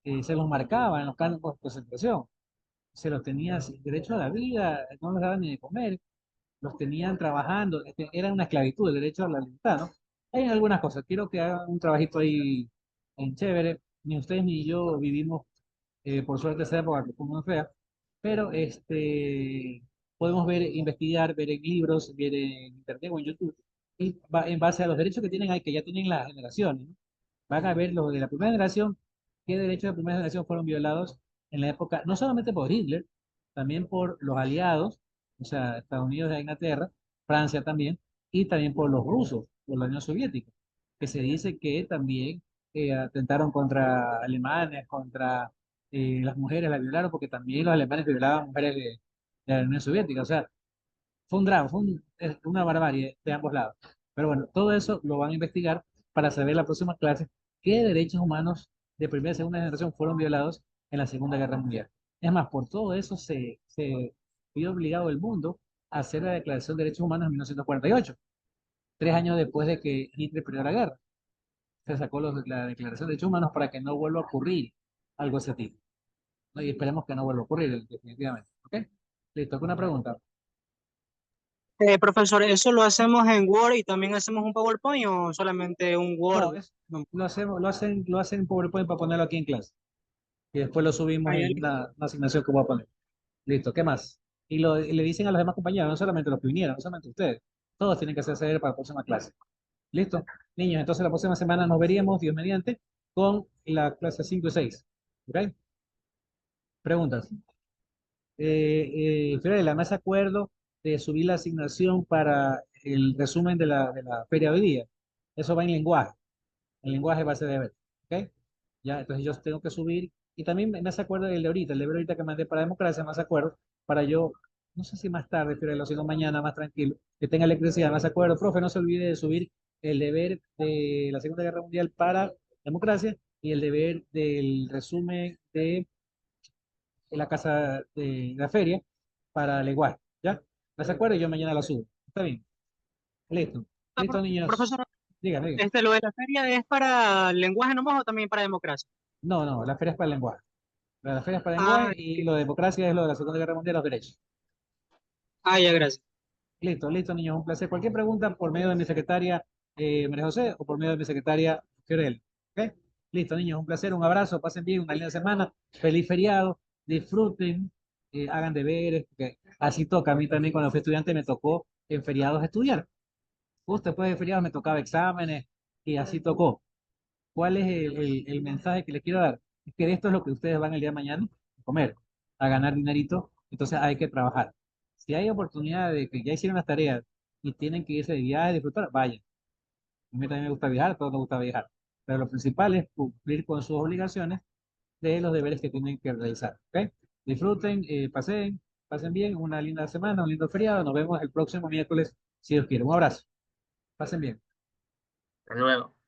Se los marcaba en los campos de concentración. Se los tenía sin derecho a la vida, no les daban ni de comer, los tenían trabajando, era una esclavitud, el derecho a la libertad, ¿no? Hay algunas cosas, quiero que hagan un trabajito ahí en chévere, ni ustedes ni yo vivimos, por suerte, esa época que fue muy fea, pero podemos ver, investigar, ver en libros, ver en internet o en YouTube, y en base a los derechos que tienen ahí, que ya tienen las generaciones, ¿no? Van a ver los de la primera generación, qué derechos de la primera generación fueron violados en la época, no solamente por Hitler, también por los aliados, o sea, Estados Unidos e Inglaterra, Francia también, y también por los rusos, por la Unión Soviética, que se dice que también atentaron contra alemanes, contra las mujeres, las violaron, porque también los alemanes violaban mujeres de la Unión Soviética, o sea, fue un drama, es una barbarie de ambos lados. Pero bueno, todo eso lo van a investigar para saber la próxima clase qué derechos humanos de primera y segunda generación fueron violados en la Segunda Guerra Mundial. Es más, por todo eso se vio obligado el mundo a hacer la Declaración de Derechos Humanos en 1948, 3 años después de que Hitler perdió la guerra. Se sacó la Declaración de Derechos Humanos para que no vuelva a ocurrir algo de ese tipo, ¿no? Y esperemos que no vuelva a ocurrir, definitivamente. ¿Ok? Listo, ¿alguna pregunta? Profesor, ¿eso lo hacemos en Word y también hacemos un PowerPoint o solamente un No, Word? No. lo hacen en PowerPoint para ponerlo aquí en clase. Y después lo subimos Ahí en una asignación que voy a poner. Listo, ¿qué más? Y le dicen a los demás compañeros, no solamente los que vinieron, no solamente ustedes. Todos tienen que hacer para la próxima clase. Listo, niños, entonces la próxima semana nos veríamos, Dios mediante, con la clase 5 y 6. ¿Ok? Preguntas. Fiorella, ¿me hace acuerdo de subir la asignación para el resumen de la feria de hoy día? Eso va en lenguaje. El lenguaje va a ser de ver. ¿Ok? Ya, entonces yo tengo que subir. Y también me hace acuerdo del de ahorita, el de ahorita que mandé para democracia, me hace acuerdo para yo, no sé si más tarde, pero sino mañana, más tranquilo, que tenga electricidad, me hace acuerdo, profe, no se olvide de subir el deber de la Segunda Guerra Mundial para democracia y el deber del resumen de la casa de la feria para lenguaje. ¿Ya? ¿Me hace acuerdo? Y yo mañana lo subo. ¿Está bien? Listo. Listo, niños. Profesor, Dígame, dígame. ¿lo de la feria es para lenguaje nomás o también para democracia? No, no, la feria es para el lenguaje. La feria es para el Ah, lenguaje y lo de democracia es lo de la Segunda Guerra Mundial, los derechos. ya, gracias. Listo, listo, niños, un placer. Cualquier pregunta por medio de mi secretaria María José o por medio de mi secretaria Fiorel. ¿Ok? Listo, niños, un placer, un abrazo, pasen bien, una linda semana, feliz feriado, disfruten, hagan deberes, porque así toca. A mí también cuando fui estudiante me tocó en feriados estudiar. Justo después de feriados me tocaba exámenes y así tocó. ¿Cuál es el mensaje que les quiero dar? Es que esto es lo que ustedes van el día de mañana a comer, a ganar dinerito, entonces hay que trabajar. Si hay oportunidad de que ya hicieron las tareas y tienen que irse de viaje, disfrutar, vayan. A mí también me gusta viajar, a todos nos gusta viajar. Pero lo principal es cumplir con sus obligaciones de los deberes que tienen que realizar. ¿Ok? Disfruten, pasen bien, una linda semana, un lindo feriado. Nos vemos el próximo miércoles, si Dios quiere. Un abrazo. Pasen bien. Hasta luego.